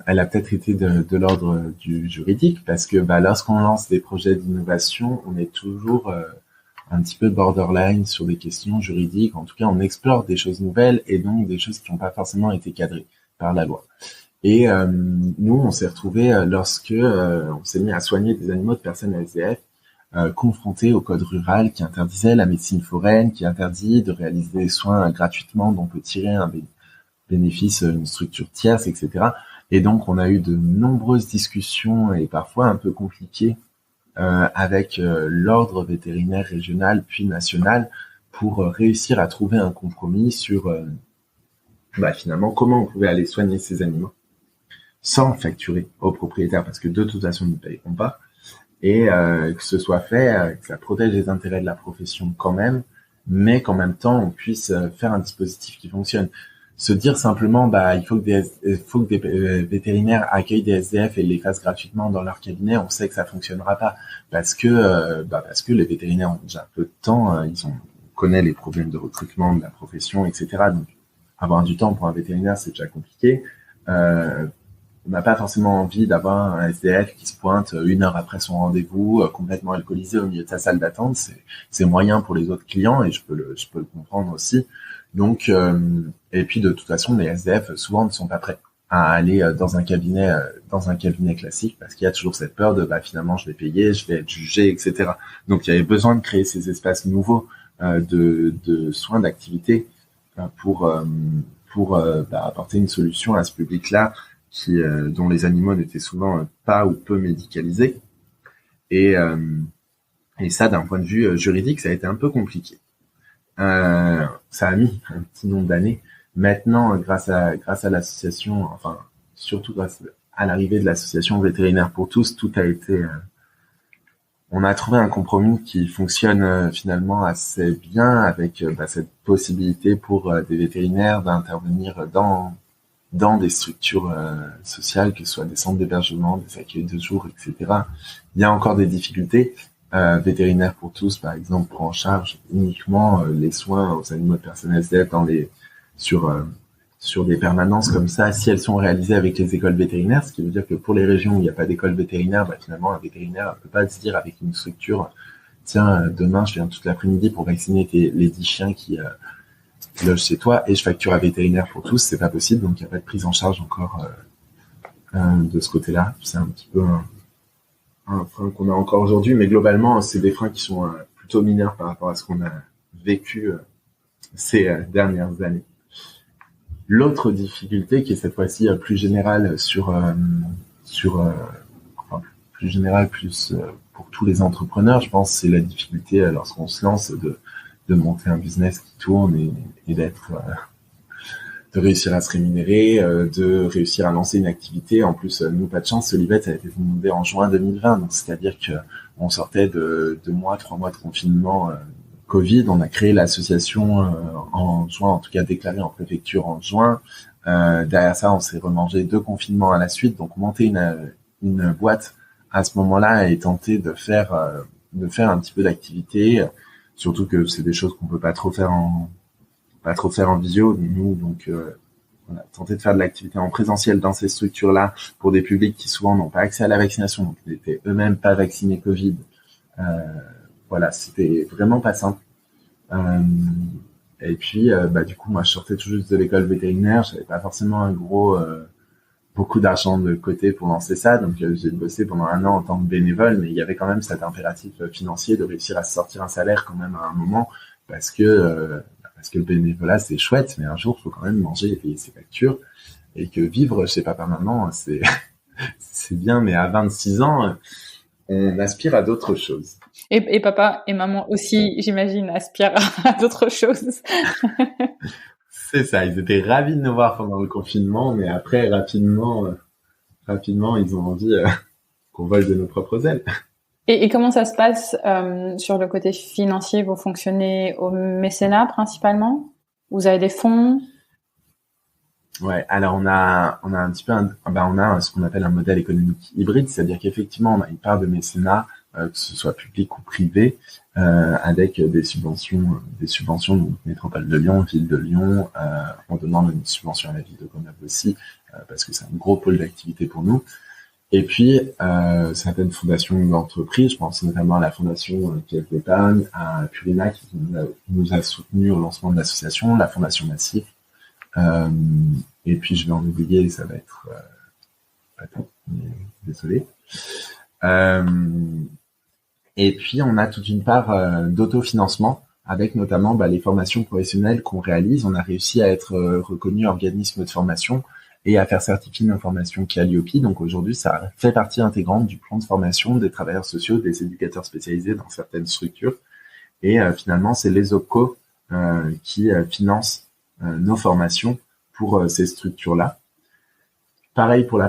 elle a peut-être été de l'ordre du juridique, parce que lorsqu'on lance des projets d'innovation, on est toujours un petit peu borderline sur des questions juridiques. En tout cas, on explore des choses nouvelles et donc des choses qui n'ont pas forcément été cadrées par la loi. Et nous, on s'est retrouvés lorsque on s'est mis à soigner des animaux de personnes SDF, confrontés au code rural qui interdisait la médecine foraine, qui interdit de réaliser des soins gratuitement dont on peut tirer un bénéfice, une structure tierce, etc. Et donc, on a eu de nombreuses discussions et parfois un peu compliquées avec l'ordre vétérinaire régional puis national pour réussir à trouver un compromis sur finalement comment on pouvait aller soigner ces animaux sans facturer aux propriétaires, parce que de toute façon, ils ne payeront pas. Et que ce soit fait, que ça protège les intérêts de la profession quand même, mais qu'en même temps, on puisse faire un dispositif qui fonctionne. Se dire simplement, il faut que des vétérinaires accueillent des SDF et les fassent gratuitement dans leur cabinet, on sait que ça fonctionnera pas, parce que les vétérinaires ont déjà peu de temps, on connaît les problèmes de recrutement de la profession, etc. Donc, avoir du temps pour un vétérinaire, c'est déjà compliqué. On n'a pas forcément envie d'avoir un SDF qui se pointe 1 heure après son rendez-vous, complètement alcoolisé au milieu de sa salle d'attente. C'est moyen pour les autres clients et je peux le comprendre aussi. Donc, et puis de toute façon, les SDF souvent ne sont pas prêts à aller dans un cabinet classique, parce qu'il y a toujours cette peur de finalement je vais payer, je vais être jugé, etc. Donc il y avait besoin de créer ces espaces nouveaux de soins d'activité pour apporter une solution à ce public-là, dont les animaux n'étaient souvent pas ou peu médicalisés. Et ça, d'un point de vue juridique, ça a été un peu compliqué. Ça a mis un petit nombre d'années. Maintenant, grâce à l'association, enfin, surtout grâce à l'arrivée de l'association Vétérinaire pour tous, tout a été... on a trouvé un compromis qui fonctionne finalement assez bien, avec cette possibilité pour des vétérinaires d'intervenir dans des structures sociales, que ce soit des centres d'hébergement, des accueils de jour, etc. Il y a encore des difficultés. Vétérinaire pour tous, par exemple, prend en charge uniquement les soins aux animaux de personnes SDF sur des permanences comme ça, si elles sont réalisées avec les écoles vétérinaires, ce qui veut dire que pour les régions où il n'y a pas d'école vétérinaire, finalement, un vétérinaire ne peut pas se dire avec une structure, tiens, demain, je viens toute l'après-midi pour vacciner les 10 chiens qui logent chez toi et je facture à Vétérinaire pour tous, c'est pas possible, donc il n'y a pas de prise en charge encore de ce côté-là. C'est un petit peu un frein qu'on a encore aujourd'hui, mais globalement, c'est des freins qui sont plutôt mineurs par rapport à ce qu'on a vécu ces dernières années. L'autre difficulté, qui est cette fois-ci plus générale plus général, plus pour tous les entrepreneurs, je pense, c'est la difficulté lorsqu'on se lance de monter un business qui tourne et de réussir à se rémunérer, de réussir à lancer une activité. En plus, nous, pas de chance, Solivette a été fondée en juin 2020, donc c'est-à-dire que on sortait de 3 mois de confinement Covid. On a créé l'association en juin, en tout cas déclarée en préfecture en juin. Derrière ça, on s'est remangé 2 confinements à la suite, donc monter une boîte à ce moment-là et tenter de faire un petit peu d'activité, surtout que c'est des choses qu'on peut pas trop faire en visio, nous, donc on a tenté de faire de l'activité en présentiel dans ces structures-là pour des publics qui souvent n'ont pas accès à la vaccination, donc ils n'étaient eux-mêmes pas vaccinés Covid. Voilà, c'était vraiment pas simple. Et puis, du coup, moi, je sortais tout juste de l'école vétérinaire, j'avais pas forcément beaucoup d'argent de côté pour lancer ça, donc j'ai bossé pendant 1 an en tant que bénévole, mais il y avait quand même cet impératif financier de réussir à se sortir un salaire quand même à un moment, parce que le bénévolat c'est chouette, mais un jour il faut quand même manger et payer ses factures, et que vivre chez papa-maman c'est c'est bien, mais à 26 ans on aspire à d'autres choses. Et papa et maman aussi, j'imagine, aspirent à d'autres choses. C'est ça, ils étaient ravis de nous voir pendant le confinement, mais après rapidement ils ont envie qu'on vole de nos propres ailes. Et comment ça se passe sur le côté financier? Vous fonctionnez au mécénat principalement? Vous avez des fonds? Ouais, alors on a un petit peu on a ce qu'on appelle un modèle économique hybride, c'est-à-dire qu'effectivement on a une part de mécénat, que ce soit public ou privé, avec des subventions, donc Métropole de Lyon, Ville de Lyon, en donnant une subvention à la Ville de Grenoble aussi, parce que c'est un gros pôle d'activité pour nous. Et puis certaines fondations d'entreprises, je pense notamment à la fondation Caisse d'Épargne, à Purina qui nous a soutenus au lancement de l'association, la fondation Massif. Et puis je vais en oublier, ça va être attends, désolé. Et puis on a toute une part d'autofinancement avec notamment les formations professionnelles qu'on réalise. On a réussi à être reconnu organisme de formation et à faire certifier nos formations Qualiopi. Donc aujourd'hui, ça fait partie intégrante du plan de formation des travailleurs sociaux, des éducateurs spécialisés dans certaines structures. Et finalement, c'est les OPCO qui financent nos formations pour ces structures-là. Pareil pour la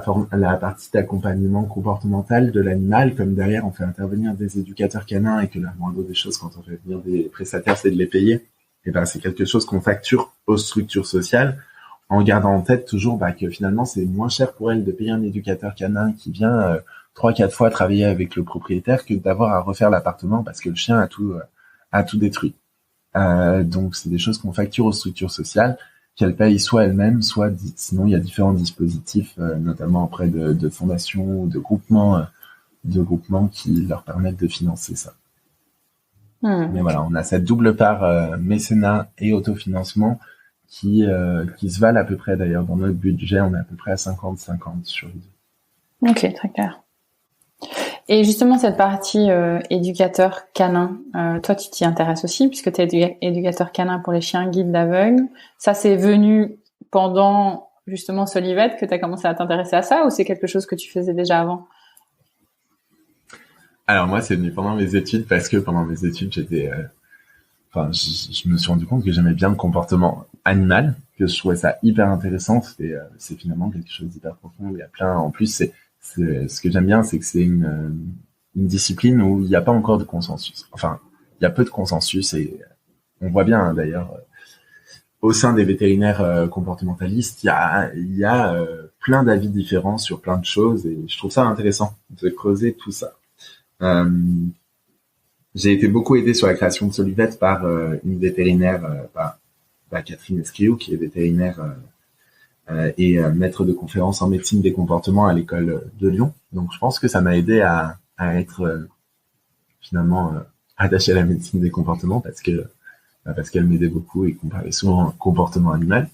partie d'accompagnement comportemental de l'animal, comme derrière on fait intervenir des éducateurs canins et que la moindre des choses quand on fait venir des prestataires, c'est de les payer. Et c'est quelque chose qu'on facture aux structures sociales, en gardant en tête toujours que finalement c'est moins cher pour elles de payer un éducateur canin qui vient 3-4 fois travailler avec le propriétaire que d'avoir à refaire l'appartement parce que le chien a tout détruit. Donc c'est des choses qu'on facture aux structures sociales, qu'elles payent soit elles-mêmes, soit sinon il y a différents dispositifs, notamment auprès de fondations ou de groupements qui leur permettent de financer ça. Mais voilà, on a cette double part mécénat et autofinancement qui se valent à peu près. D'ailleurs, dans notre budget, on est à peu près à 50-50 sur les deux. Ok, très clair. Et justement, cette partie éducateur canin, toi, tu t'y intéresses aussi, puisque tu es éducateur canin pour les chiens guides d'aveugles. Ça, c'est venu pendant, justement, Solivette que tu as commencé à t'intéresser à ça, ou c'est quelque chose que tu faisais déjà avant? Alors moi, c'est venu pendant mes études, parce que pendant mes études, je me suis rendu compte que j'aimais bien le comportement animal, que je trouvais ça hyper intéressant. C'est finalement quelque chose d'hyper profond. Il y a plein, en plus, ce que j'aime bien, c'est que c'est une discipline où il n'y a pas encore de consensus. Enfin, il y a peu de consensus et on voit bien d'ailleurs au sein des vétérinaires comportementalistes, il y a plein d'avis différents sur plein de choses et je trouve ça intéressant de creuser tout ça. J'ai été beaucoup aidé sur la création de Solivette par une vétérinaire, Catherine Escriou, qui est vétérinaire et maître de conférences en médecine des comportements à l'école de Lyon. Donc je pense que ça m'a aidé à être finalement attaché à la médecine des comportements parce qu'elle m'aidait beaucoup et qu'on parlait souvent comportement animal.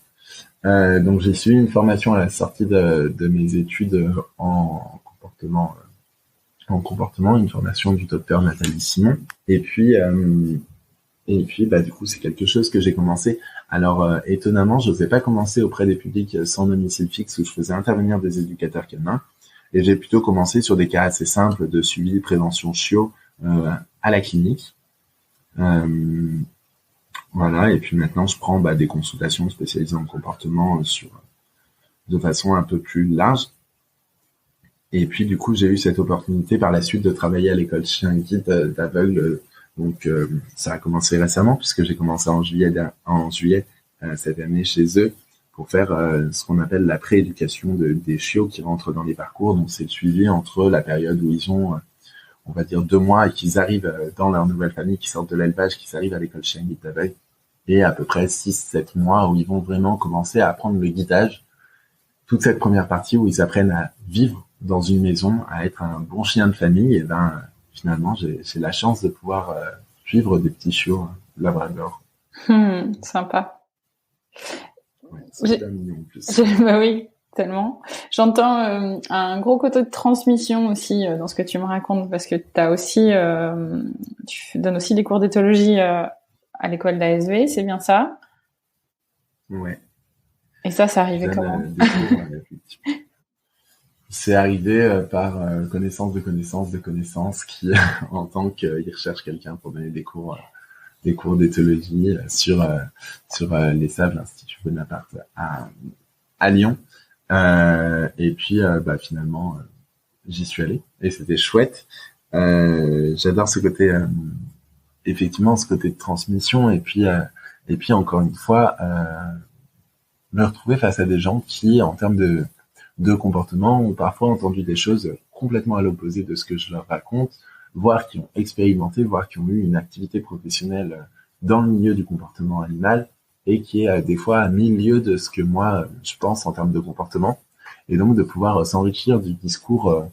Donc j'ai suivi une formation à la sortie de mes études en comportement, une formation du docteur Nathalie Simon. Et puis du coup c'est quelque chose que j'ai commencé. Alors étonnamment, je n'osais pas commencer auprès des publics sans domicile fixe où je faisais intervenir des éducateurs canins. Et j'ai plutôt commencé sur des cas assez simples de suivi, prévention chiot à la clinique. Voilà, et puis maintenant je prends des consultations spécialisées en comportement de façon un peu plus large. Et puis du coup j'ai eu cette opportunité par la suite de travailler à l'école chien guide d'aveugles. Donc ça a commencé récemment puisque j'ai commencé en juillet cette année chez eux pour faire ce qu'on appelle la prééducation des chiots qui rentrent dans les parcours. Donc c'est le suivi entre la période où ils ont on va dire 2 mois et qu'ils arrivent dans leur nouvelle famille, qui sortent de l'élevage, qui arrivent à l'école chien guide d'aveugles, et à peu près 6-7 mois où ils vont vraiment commencer à apprendre le guidage. Toute cette première partie où ils apprennent à vivre dans une maison, à être un bon chien de famille, et finalement j'ai la chance de pouvoir suivre des petits chiots labrador. Sympa. Ouais, c'est bien mignon en plus. Bah oui, tellement. J'entends un gros côté de transmission aussi dans ce que tu me racontes, parce que t'as aussi, tu donnes aussi des cours d'éthologie à l'école d'ASV, c'est bien ça? Ouais. Et ça arrivait comment? C'est arrivé par connaissance de connaissances qui, en tant qu'ils recherchent quelqu'un pour donner des cours d'éthologie sur les sables, l'Institut Bonaparte à Lyon. Et puis finalement j'y suis allé et c'était chouette. J'adore ce côté effectivement ce côté de transmission et puis encore une fois me retrouver face à des gens qui en termes de comportement ont parfois entendu des choses complètement à l'opposé de ce que je leur raconte, voire qui ont expérimenté, voire qui ont eu une activité professionnelle dans le milieu du comportement animal et qui est des fois à 1000 lieues de ce que moi je pense en termes de comportement, et donc de pouvoir s'enrichir du discours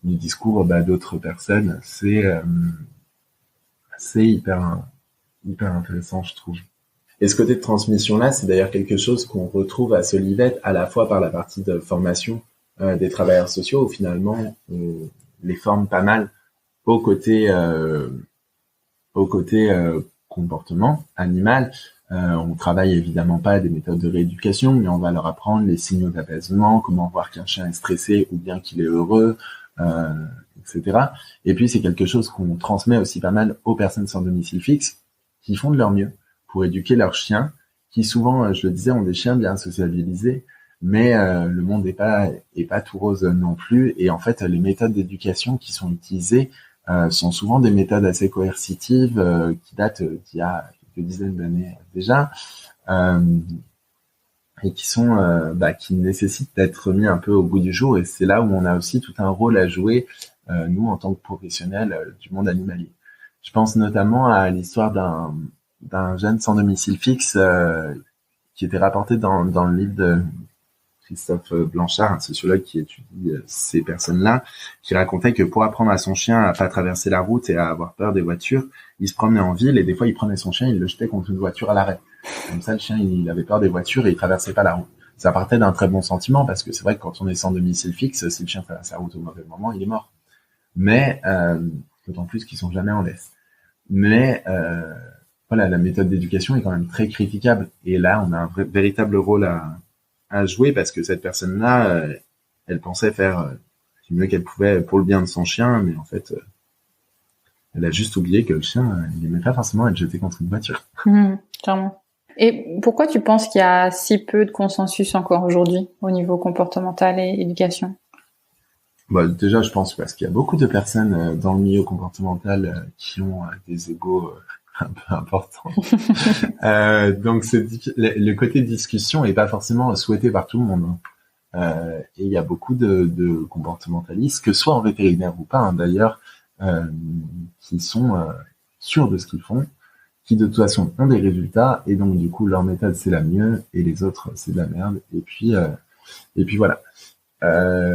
d'autres personnes, c'est hyper intéressant, je trouve. Et ce côté de transmission là, c'est d'ailleurs quelque chose qu'on retrouve à Solivette à la fois par la partie de formation des travailleurs sociaux où finalement on les forme pas mal au côté comportement animal. On travaille évidemment pas des méthodes de rééducation, mais on va leur apprendre les signaux d'apaisement, comment voir qu'un chien est stressé ou bien qu'il est heureux, etc. Et puis c'est quelque chose qu'on transmet aussi pas mal aux personnes sans domicile fixe qui font de leur mieux pour éduquer leurs chiens, qui souvent, je le disais, ont des chiens bien sociabilisés, mais le monde est pas tout rose non plus. Et en fait, les méthodes d'éducation qui sont utilisées sont souvent des méthodes assez coercitives qui datent d'il y a quelques dizaines d'années déjà, et qui nécessitent d'être mis un peu au goût du jour. Et c'est là où on a aussi tout un rôle à jouer, nous en tant que professionnels du monde animalier. Je pense notamment à l'histoire d'un jeune sans domicile fixe qui était rapporté dans le livre de Christophe Blanchard, un sociologue qui étudie ces personnes-là, qui racontait que pour apprendre à son chien à pas traverser la route et à avoir peur des voitures, il se promenait en ville et des fois il prenait son chien, il le jetait contre une voiture à l'arrêt. Comme ça, le chien, il avait peur des voitures et il traversait pas la route. Ça partait d'un très bon sentiment parce que c'est vrai que quand on est sans domicile fixe, si le chien traverse la route au mauvais moment, il est mort. Mais d'autant plus qu'ils sont jamais en laisse. Mais voilà, la méthode d'éducation est quand même très critiquable. Et là, on a un véritable rôle à jouer parce que cette personne-là, elle pensait faire du mieux qu'elle pouvait pour le bien de son chien, mais en fait, elle a juste oublié que le chien, il aimait pas forcément être jeté contre une voiture. Clairement. Et pourquoi tu penses qu'il y a si peu de consensus encore aujourd'hui au niveau comportemental et éducation? Déjà, je pense parce qu'il y a beaucoup de personnes dans le milieu comportemental qui ont des égos un peu important. Donc le côté discussion est pas forcément souhaité par tout le monde. Et il y a beaucoup de comportementalistes, que ce soit en vétérinaire ou pas, d'ailleurs, qui sont sûrs de ce qu'ils font, qui de toute façon ont des résultats, et donc du coup leur méthode c'est la mieux, et les autres c'est de la merde. Et puis voilà.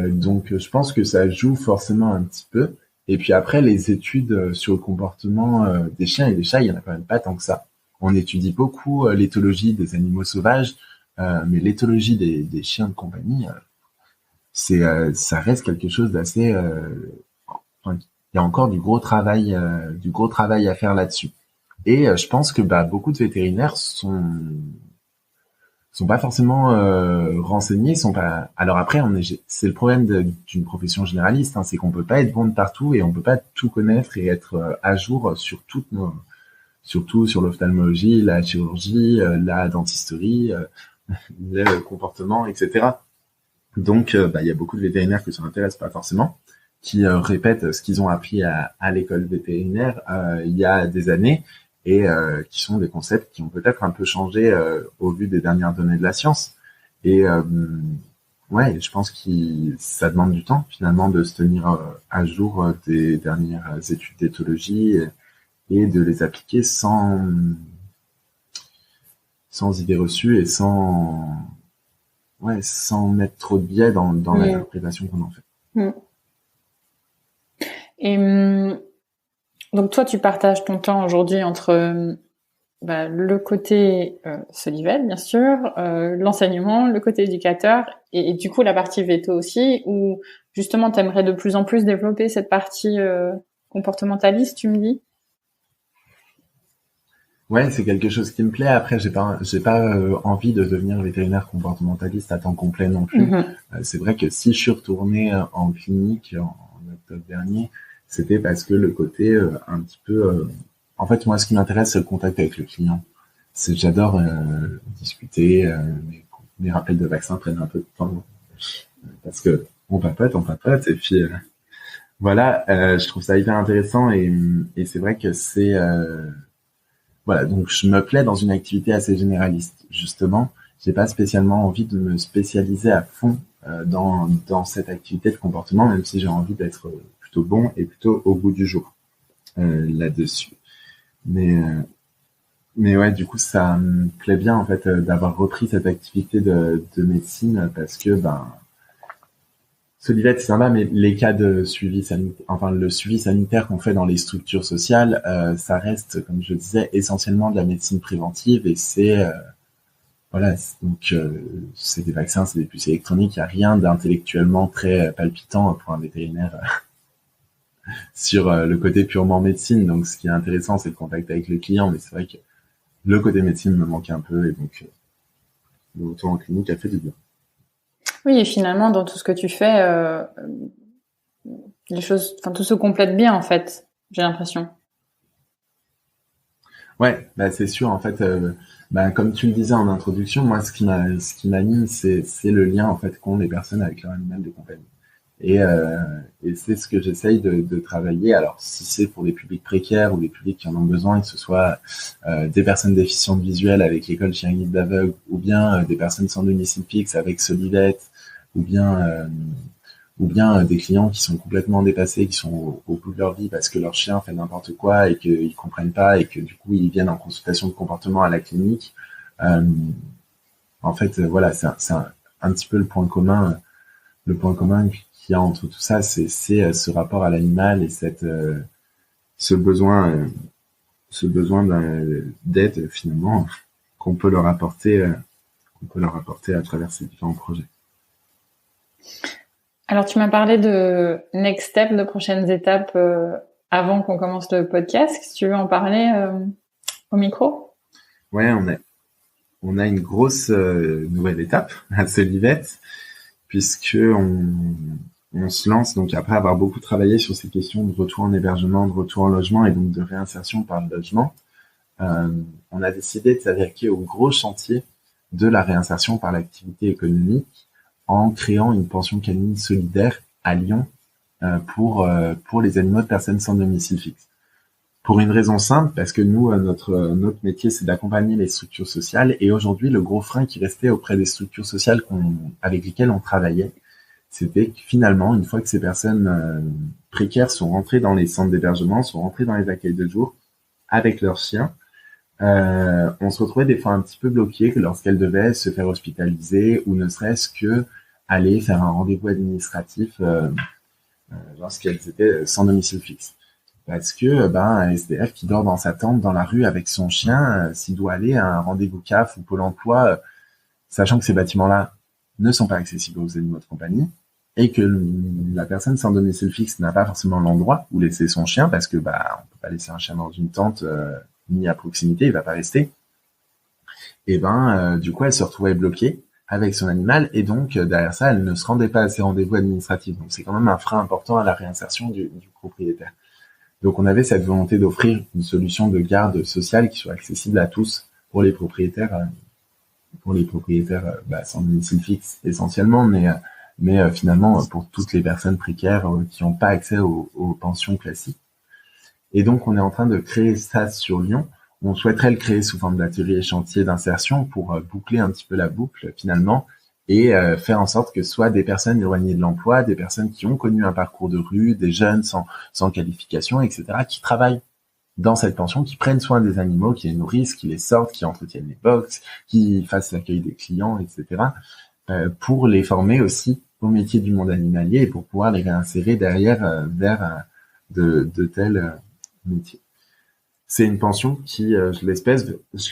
Donc je pense que ça joue forcément un petit peu. Et puis après, les études sur le comportement des chiens et des chats, il y en a quand même pas tant que ça. On étudie beaucoup l'éthologie des animaux sauvages, mais l'éthologie des chiens de compagnie, ça reste quelque chose d'assez. Il y a encore du gros travail à faire là-dessus. Et je pense que beaucoup de vétérinaires sont pas forcément renseignés, sont pas. Alors après, c'est le problème d'une profession généraliste, hein, c'est qu'on peut pas être bon de partout et on peut pas tout connaître et être à jour sur surtout sur l'ophtalmologie, la chirurgie, la dentisterie, le comportement, etc. Donc, il y a beaucoup de vétérinaires que ça n'intéresse pas forcément, qui répètent ce qu'ils ont appris à l'école vétérinaire il y a des années et qui sont des concepts qui ont peut-être un peu changé au vu des dernières données de la science. Et ouais, je pense que ça demande du temps finalement de se tenir à jour des dernières études d'éthologie et de les appliquer sans idées reçues et sans mettre trop de biais dans l'interprétation qu'on en fait. Et donc toi, tu partages ton temps aujourd'hui entre le côté Solivet, bien sûr, l'enseignement, le côté éducateur, et du coup la partie veto aussi, où justement tu aimerais de plus en plus développer cette partie comportementaliste, tu me dis? Ouais, c'est quelque chose qui me plaît. Après, j'ai pas envie de devenir vétérinaire comportementaliste à temps complet non plus. C'est vrai que si je suis retourné en clinique en octobre dernier, c'était parce que le côté un petit peu. En fait, moi, ce qui m'intéresse, c'est le contact avec le client. J'adore discuter. Mes rappels de vaccins prennent un peu de temps parce que on papote, et puis voilà. Je trouve ça hyper intéressant et c'est vrai que c'est voilà, donc je me plais dans une activité assez généraliste. Justement, j'ai pas spécialement envie de me spécialiser à fond dans cette activité de comportement, même si j'ai envie d'être plutôt bon et plutôt au goût du jour là-dessus. Mais ouais, du coup, ça me plaît bien en fait d'avoir repris cette activité de médecine parce que Solivet, c'est sympa, mais les cas de suivi sanitaire, enfin le suivi sanitaire qu'on fait dans les structures sociales, ça reste, comme je disais, essentiellement de la médecine préventive et c'est voilà, donc c'est des vaccins, c'est des puces électroniques, il n'y a rien d'intellectuellement très palpitant pour un vétérinaire sur le côté purement médecine. Donc ce qui est intéressant, c'est le contact avec le client, mais c'est vrai que le côté médecine me manque un peu et donc le retour en clinique a fait du bien. Oui, et finalement, dans tout ce que tu fais, les choses, enfin, tout se complète bien, en fait, j'ai l'impression. Ouais, c'est sûr, en fait, comme tu le disais en introduction, moi, ce qui m'anime, c'est le lien, en fait, qu'ont les personnes avec leur animal de compagnie. Et c'est ce que j'essaye de travailler. Alors, si c'est pour des publics précaires ou des publics qui en ont besoin, que ce soit des personnes déficientes visuelles avec l'école Chien Guide d'Aveugle, ou bien des personnes sans domicile fixe avec Solivet, ou bien des clients qui sont complètement dépassés, qui sont au bout de leur vie parce que leur chien fait n'importe quoi et qu'ils comprennent pas et que du coup ils viennent en consultation de comportement à la clinique. En fait, voilà, c'est un petit peu le point commun qu'il y a entre tout ça, c'est ce rapport à l'animal et ce besoin d'aide finalement qu'on peut leur apporter à travers ces différents projets. Alors, tu m'as parlé de next step, de prochaines étapes avant qu'on commence le podcast. Si tu veux en parler au micro? Ouais, on a une grosse nouvelle étape à Solivet, puisque on se lance donc après avoir beaucoup travaillé sur ces questions de retour en hébergement, de retour en logement et donc de réinsertion par le logement. On a décidé de s'attaquer au gros chantier de la réinsertion par l'activité économique en créant une pension canine solidaire à Lyon pour les animaux de personnes sans domicile fixe. Pour une raison simple, parce que nous, notre métier, c'est d'accompagner les structures sociales. Et aujourd'hui, le gros frein qui restait auprès des structures sociales avec lesquelles on travaillait, c'était que finalement, une fois que ces personnes précaires sont rentrées dans les centres d'hébergement, sont rentrées dans les accueils de jour avec leurs chiens, on se retrouvait des fois un petit peu bloqué lorsqu'elles devaient se faire hospitaliser ou ne serait-ce que aller faire un rendez-vous administratif lorsqu'elles étaient sans domicile fixe. Parce que un SDF qui dort dans sa tente dans la rue avec son chien, s'il doit aller à un rendez-vous CAF ou Pôle emploi, sachant que ces bâtiments-là ne sont pas accessibles aux animaux de compagnie, et que la personne sans domicile fixe n'a pas forcément l'endroit où laisser son chien, parce que on peut pas laisser un chien dans une tente ni à proximité, il va pas rester. Et du coup, elle se retrouvait bloquée avec son animal, et donc derrière ça, elle ne se rendait pas à ses rendez-vous administratifs. Donc c'est quand même un frein important à la réinsertion du propriétaire. Donc on avait cette volonté d'offrir une solution de garde sociale qui soit accessible à tous pour les propriétaires, sans domicile fixe essentiellement, mais finalement pour toutes les personnes précaires qui n'ont pas accès aux pensions classiques. Et donc on est en train de créer ça sur Lyon. On souhaiterait le créer sous forme d'atelier chantier d'insertion pour boucler un petit peu la boucle finalement, et faire en sorte que soit des personnes éloignées de l'emploi, des personnes qui ont connu un parcours de rue, des jeunes sans qualification, etc., qui travaillent dans cette pension, qui prennent soin des animaux, qui les nourrissent, qui les sortent, qui entretiennent les box, qui fassent l'accueil des clients, etc., pour les former aussi au métier du monde animalier et pour pouvoir les réinsérer derrière vers de tels métiers. C'est une pension qui, je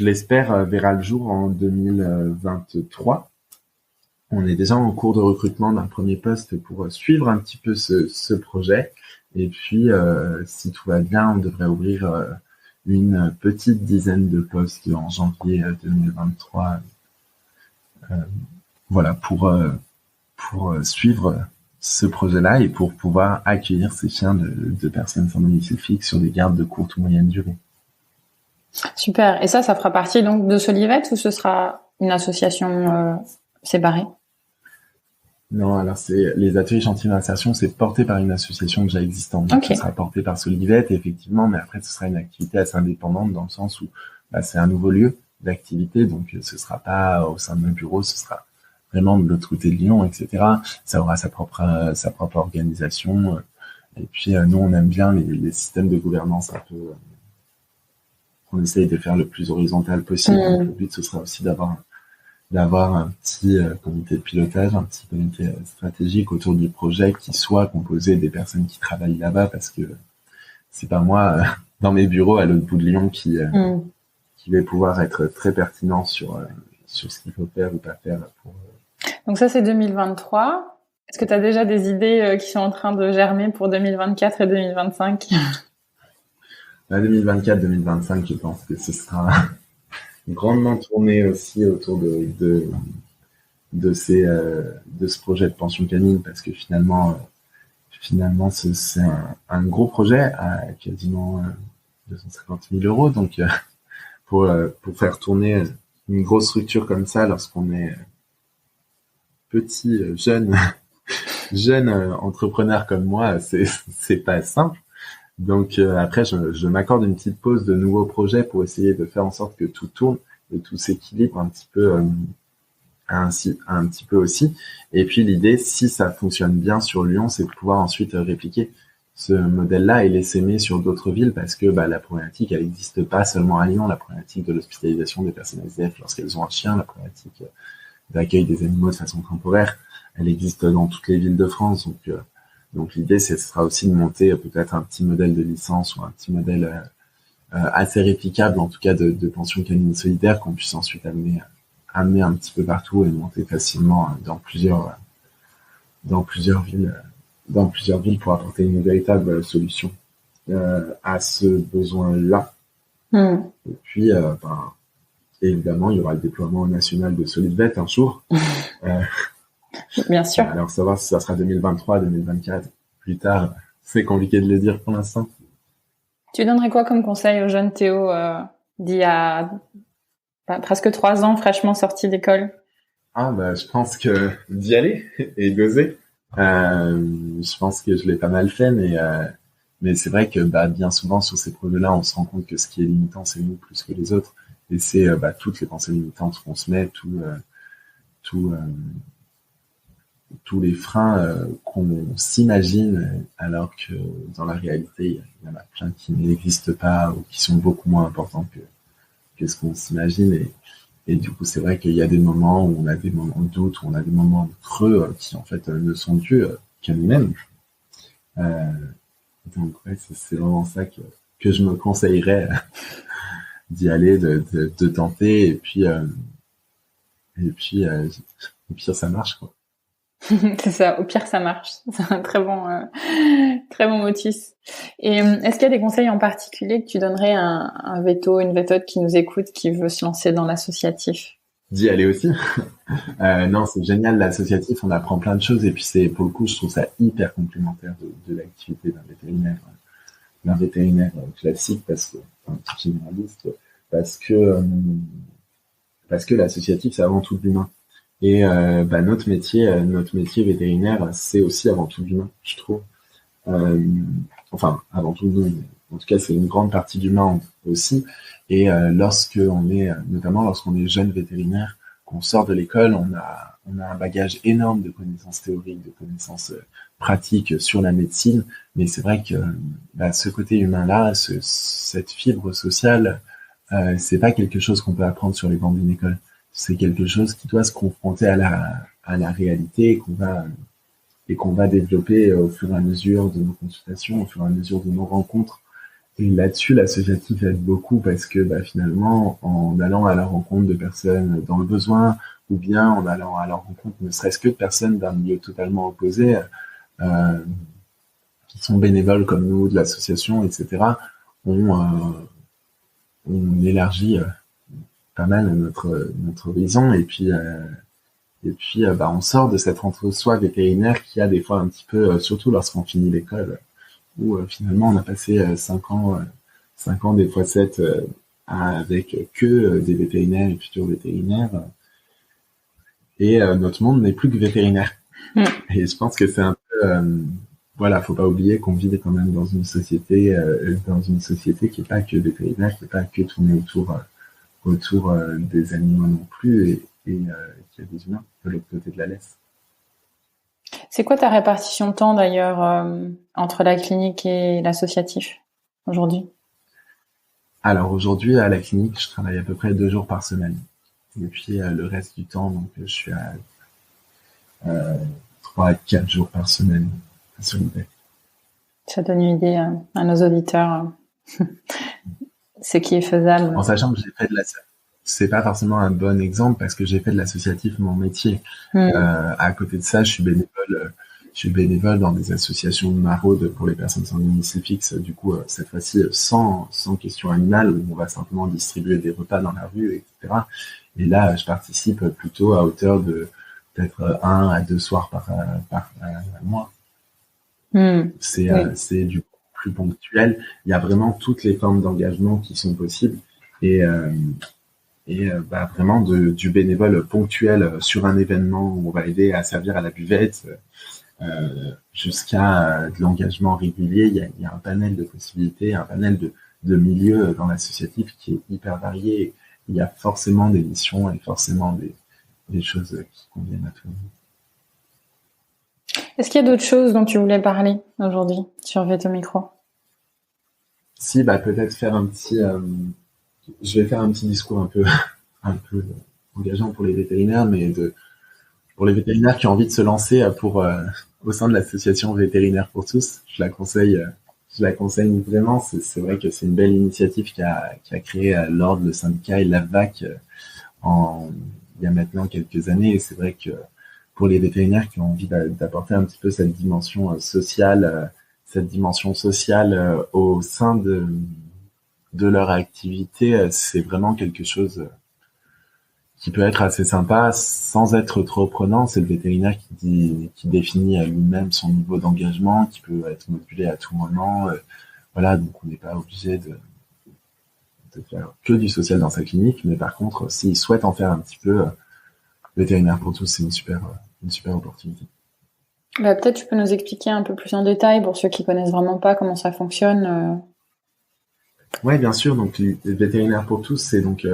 l'espère, verra le jour en 2023. On est déjà en cours de recrutement d'un premier poste pour suivre un petit peu ce projet. Et puis, si tout va bien, on devrait ouvrir une petite dizaine de postes en janvier 2023. Voilà, pour suivre ce projet-là et pour pouvoir accueillir ces chiens de personnes sans domicile fixe sur des gardes de courte ou moyenne durée. Super. Et ça fera partie donc de Solivet ou ce sera une association séparée? Non, alors c'est les ateliers chantiers d'insertion, c'est porté par une association déjà existante. Donc Okay. Ce sera porté par Solivet, effectivement, mais après ce sera une activité assez indépendante dans le sens où c'est un nouveau lieu d'activité, donc ce sera pas au sein de nos bureaux, ce sera vraiment de l'autre côté de Lyon, etc. Ça aura sa propre organisation. Et puis nous, on aime bien les systèmes de gouvernance un peu. On essaye de faire le plus horizontal possible. Donc, le but, ce sera aussi d'avoir un petit comité de pilotage, un petit comité stratégique autour du projet qui soit composé des personnes qui travaillent là-bas, parce que c'est pas moi dans mes bureaux à l'autre bout de Lyon qui va pouvoir être très pertinent sur ce qu'il faut faire ou pas faire. Donc ça, c'est 2023. Est-ce que tu as déjà des idées qui sont en train de germer pour 2024 et 2025? 2024-2025, je pense que ce sera grandement tourné aussi autour de ce projet de pension canine, parce que finalement c'est un gros projet à quasiment 250 000 euros. Donc pour faire tourner une grosse structure comme ça lorsqu'on est petit, jeune entrepreneur comme moi, c'est pas simple. Donc après, je m'accorde une petite pause de nouveaux projets pour essayer de faire en sorte que tout tourne et tout s'équilibre un petit peu, un petit peu aussi. Et puis l'idée, si ça fonctionne bien sur Lyon, c'est de pouvoir ensuite répliquer ce modèle-là et l'essaimer sur d'autres villes, parce que la problématique, elle n'existe pas seulement à Lyon. La problématique de l'hospitalisation des personnes SDF lorsqu'elles ont un chien, la problématique d'accueil des animaux de façon temporaire, elle existe dans toutes les villes de France. Donc l'idée, ce sera aussi de monter peut-être un petit modèle de licence ou un petit modèle assez réplicable, en tout cas de pension canine solidaire, qu'on puisse ensuite amener un petit peu partout et monter facilement dans plusieurs villes pour apporter une véritable solution à ce besoin-là. Et puis, évidemment, il y aura le déploiement national de Solivet un jour. Bien sûr. Alors, savoir si ça sera 2023, 2024, plus tard, c'est compliqué de le dire pour l'instant. Tu donnerais quoi comme conseil au jeune Théo d'il y a presque 3 ans, fraîchement sorti d'école? Je pense que d'y aller et d'oser. Je pense que je l'ai pas mal fait, mais c'est vrai que bien souvent sur ces projets-là, on se rend compte que ce qui est limitant, c'est nous plus que les autres. Et c'est toutes les pensées limitantes qu'on se met, tous les freins qu'on s'imagine, alors que dans la réalité, il y en a plein qui n'existent pas ou qui sont beaucoup moins importants que ce qu'on s'imagine. Et du coup, c'est vrai qu'il y a des moments où on a des moments de doute, où on a des moments de creux qui en fait ne sont dus qu'à nous-mêmes. Donc ouais, c'est vraiment ça que je me conseillerais d'y aller, de tenter, et puis ça marche, quoi. C'est ça. Au pire, ça marche. C'est un très bon motus. Et est-ce qu'il y a des conseils en particulier que tu donnerais à un veto, une vétote qui nous écoute, qui veut se lancer dans l'associatif? D'y aller aussi. Non, c'est génial, l'associatif, on apprend plein de choses, et puis pour le coup, je trouve ça hyper complémentaire de l'activité d'un vétérinaire classique, enfin, généraliste, parce que l'associatif, c'est avant tout de l'humain. Et notre métier vétérinaire, c'est aussi avant tout de l'humain, je trouve. Enfin, avant tout de l'humain. En tout cas, c'est une grande partie d'humain aussi. Et notamment lorsqu'on est jeune vétérinaire, qu'on sort de l'école, on a un bagage énorme de connaissances théoriques, de connaissances pratiques sur la médecine. Mais c'est vrai que ce côté humain-là, cette fibre sociale, c'est pas quelque chose qu'on peut apprendre sur les bancs d'une école. C'est quelque chose qui doit se confronter à la réalité et qu'on va développer au fur et à mesure de nos consultations, au fur et à mesure de nos rencontres. Et là-dessus, l'associatif aide beaucoup parce que finalement, en allant à la rencontre de personnes dans le besoin, ou bien en allant à leur rencontre ne serait-ce que de personnes d'un milieu totalement opposé, qui sont bénévoles comme nous, de l'association, etc., on élargit pas mal notre horizon, et puis on sort de cette entre-soi vétérinaire qui a des fois un petit peu, surtout lorsqu'on finit l'école, où finalement on a passé 5 ans, des fois 7, avec que des vétérinaires et futurs vétérinaires, et notre monde n'est plus que vétérinaire. Et je pense que c'est un peu, faut pas oublier qu'on vit quand même dans une société qui est pas que vétérinaire, qui est pas que tournée autour des animaux non plus, et qu'il y a des humains de l'autre côté de la laisse. C'est quoi ta répartition de temps d'ailleurs entre la clinique et l'associatif aujourd'hui? Alors aujourd'hui, à la clinique, je travaille à peu près 2 jours par semaine. Et puis le reste du temps, donc je suis à 3 à 4 jours par semaine à Solidec. Ça donne une idée à nos auditeurs ce qui est faisable. En sachant que j'ai fait de c'est pas forcément un bon exemple parce que j'ai fait de l'associatif mon métier. À côté de ça, je suis bénévole dans des associations de maraude pour les personnes sans domicile fixe. Du coup, cette fois-ci, sans question animale, où on va simplement distribuer des repas dans la rue, etc. Et là, je participe plutôt à hauteur de peut-être 1 à 2 soirs par mois. C'est du coup plus ponctuel. Il y a vraiment toutes les formes d'engagement qui sont possibles, et vraiment du bénévole ponctuel sur un événement où on va aider à servir à la buvette, jusqu'à de l'engagement régulier. Il y a un panel de possibilités, un panel de milieux dans l'associatif qui est hyper varié. Il y a forcément des missions et forcément des choses qui conviennent à tout le monde. Est-ce qu'il y a d'autres choses dont tu voulais parler aujourd'hui sur Veto Micro? Si, peut-être faire je vais faire un petit discours un peu engageant pour les vétérinaires, mais pour les vétérinaires qui ont envie de se lancer au sein de l'association Vétérinaire pour tous. Je la conseille vraiment. C'est vrai que c'est une belle initiative qui a créé l'ordre, le syndicat et l'AVVAC il y a maintenant quelques années. Et c'est vrai que pour les vétérinaires qui ont envie d'apporter un petit peu cette dimension sociale au sein de leur activité, c'est vraiment quelque chose qui peut être assez sympa sans être trop prenant. C'est le vétérinaire qui définit lui-même son niveau d'engagement, qui peut être modulé à tout moment. Donc on n'est pas obligé de faire que du social dans sa clinique, mais par contre, s'il souhaite en faire un petit peu, Vétérinaire pour tous, c'est une super opportunité. Peut-être tu peux nous expliquer un peu plus en détail pour ceux qui connaissent vraiment pas comment ça fonctionne. Ouais, bien sûr. Donc, Vétérinaire pour tous, c'est donc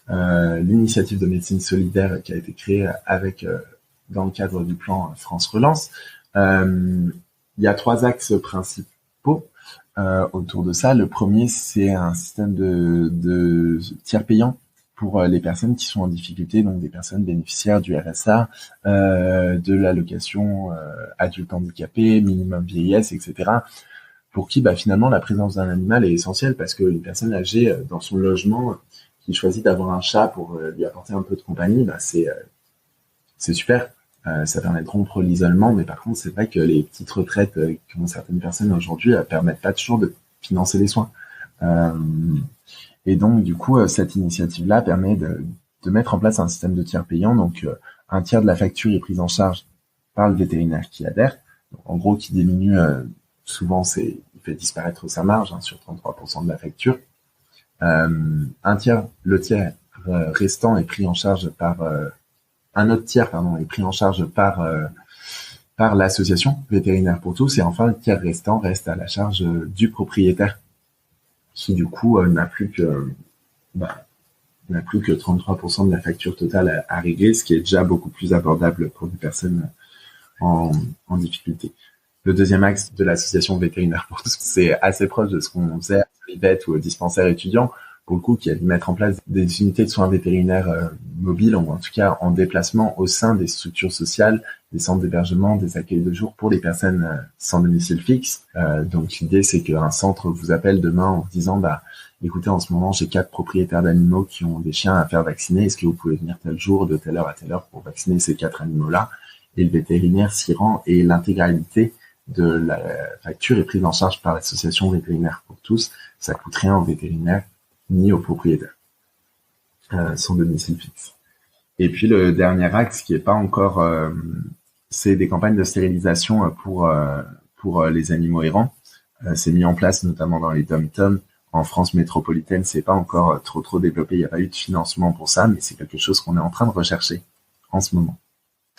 l'initiative de médecine solidaire qui a été créée dans le cadre du plan France Relance. Il y a 3 axes principaux autour de ça. Le premier, c'est un système de tiers payant pour les personnes qui sont en difficulté, donc des personnes bénéficiaires du RSA, de l'allocation adulte handicapé, minimum vieillesse, etc., pour qui finalement la présence d'un animal est essentielle, parce qu'une personne âgée dans son logement qui choisit d'avoir un chat pour lui apporter un peu de compagnie, c'est super. Ça permet de rompre l'isolement, mais par contre, c'est vrai que les petites retraites qu'ont certaines personnes aujourd'hui permettent pas toujours de financer les soins. Et donc, du coup, cette initiative-là permet de mettre en place un système de tiers payant. Donc, un tiers de la facture est prise en charge par le vétérinaire qui adhère. Donc, en gros, qui diminue, souvent, il fait disparaître sa marge sur 33% de la facture. Le tiers restant est pris en charge par un autre tiers, est pris en charge par l'association Vétérinaires pour tous, et enfin le tiers restant reste à la charge du propriétaire, qui du coup n'a plus que 33% de la facture totale à régler, ce qui est déjà beaucoup plus abordable pour des personnes en difficulté. Le deuxième axe de l'association Vétérinaires pour tous, c'est assez proche de ce qu'on faisait à Solivet ou au dispensaire étudiant, pour le coup, qui a dû mettre en place des unités de soins vétérinaires mobiles, ou en tout cas en déplacement au sein des structures sociales, des centres d'hébergement, des accueils de jour pour les personnes sans domicile fixe. Donc l'idée, c'est qu'un centre vous appelle demain en vous disant écoutez, en ce moment, j'ai 4 propriétaires d'animaux qui ont des chiens à faire vacciner. Est-ce que vous pouvez venir tel jour, de telle heure à telle heure pour vacciner ces 4 animaux-là? Et le vétérinaire s'y rend, et l'intégralité de la facture est prise en charge par l'association Vétérinaires pour tous. Ça coûte rien au vétérinaire ni aux propriétaires sans domicile fixe. Et puis le dernier axe qui est pas encore, c'est des campagnes de stérilisation pour les animaux errants. C'est mis en place notamment dans les dom-toms. En France métropolitaine, c'est pas encore trop développé. Il n'y a pas eu de financement pour ça, mais c'est quelque chose qu'on est en train de rechercher en ce moment.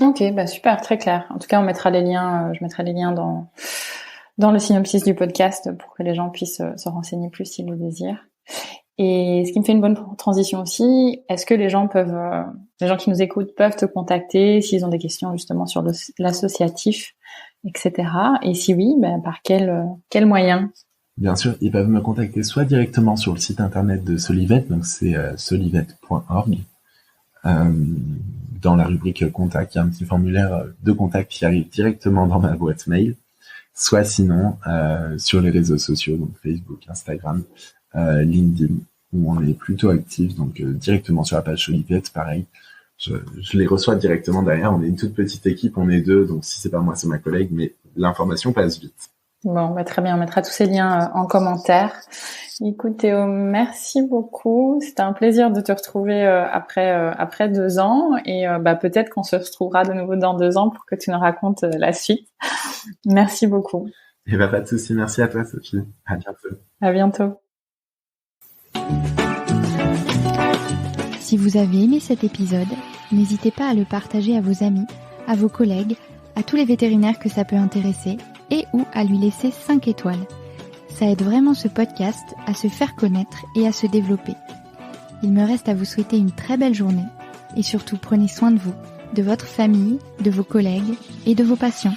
Ok, super, très clair. En tout cas, on mettra les liens. Je mettrai les liens dans le synopsis du podcast pour que les gens puissent se renseigner plus s'ils le désirent. Et ce qui me fait une bonne transition aussi, est-ce que les gens qui nous écoutent peuvent te contacter s'ils ont des questions justement sur l'associatif, etc. Et si oui, par quel moyen? Bien sûr, ils peuvent me contacter soit directement sur le site internet de Solivet, donc c'est solivet.org. Dans la rubrique contact, il y a un petit formulaire de contact qui arrive directement dans ma boîte mail, soit sinon sur les réseaux sociaux, donc Facebook, Instagram, LinkedIn, où on est plutôt actif, donc directement sur la page Solivet, pareil. Je les reçois directement derrière. On est une toute petite équipe, on est 2, donc si c'est pas moi, c'est ma collègue, mais l'information passe vite. Bon, très bien, on mettra tous ces liens en commentaire. Écoute Théo, merci beaucoup. C'était un plaisir de te retrouver après 2 ans, et peut-être qu'on se retrouvera de nouveau dans 2 ans pour que tu nous racontes la suite. Merci beaucoup. Et pas de souci, merci à toi Sophie. À bientôt. À bientôt. Si vous avez aimé cet épisode, n'hésitez pas à le partager à vos amis, à vos collègues, à tous les vétérinaires que ça peut intéresser, et ou à lui laisser 5 étoiles. Ça aide vraiment ce podcast à se faire connaître et à se développer. Il me reste à vous souhaiter une très belle journée, et surtout prenez soin de vous, de votre famille, de vos collègues et de vos patients.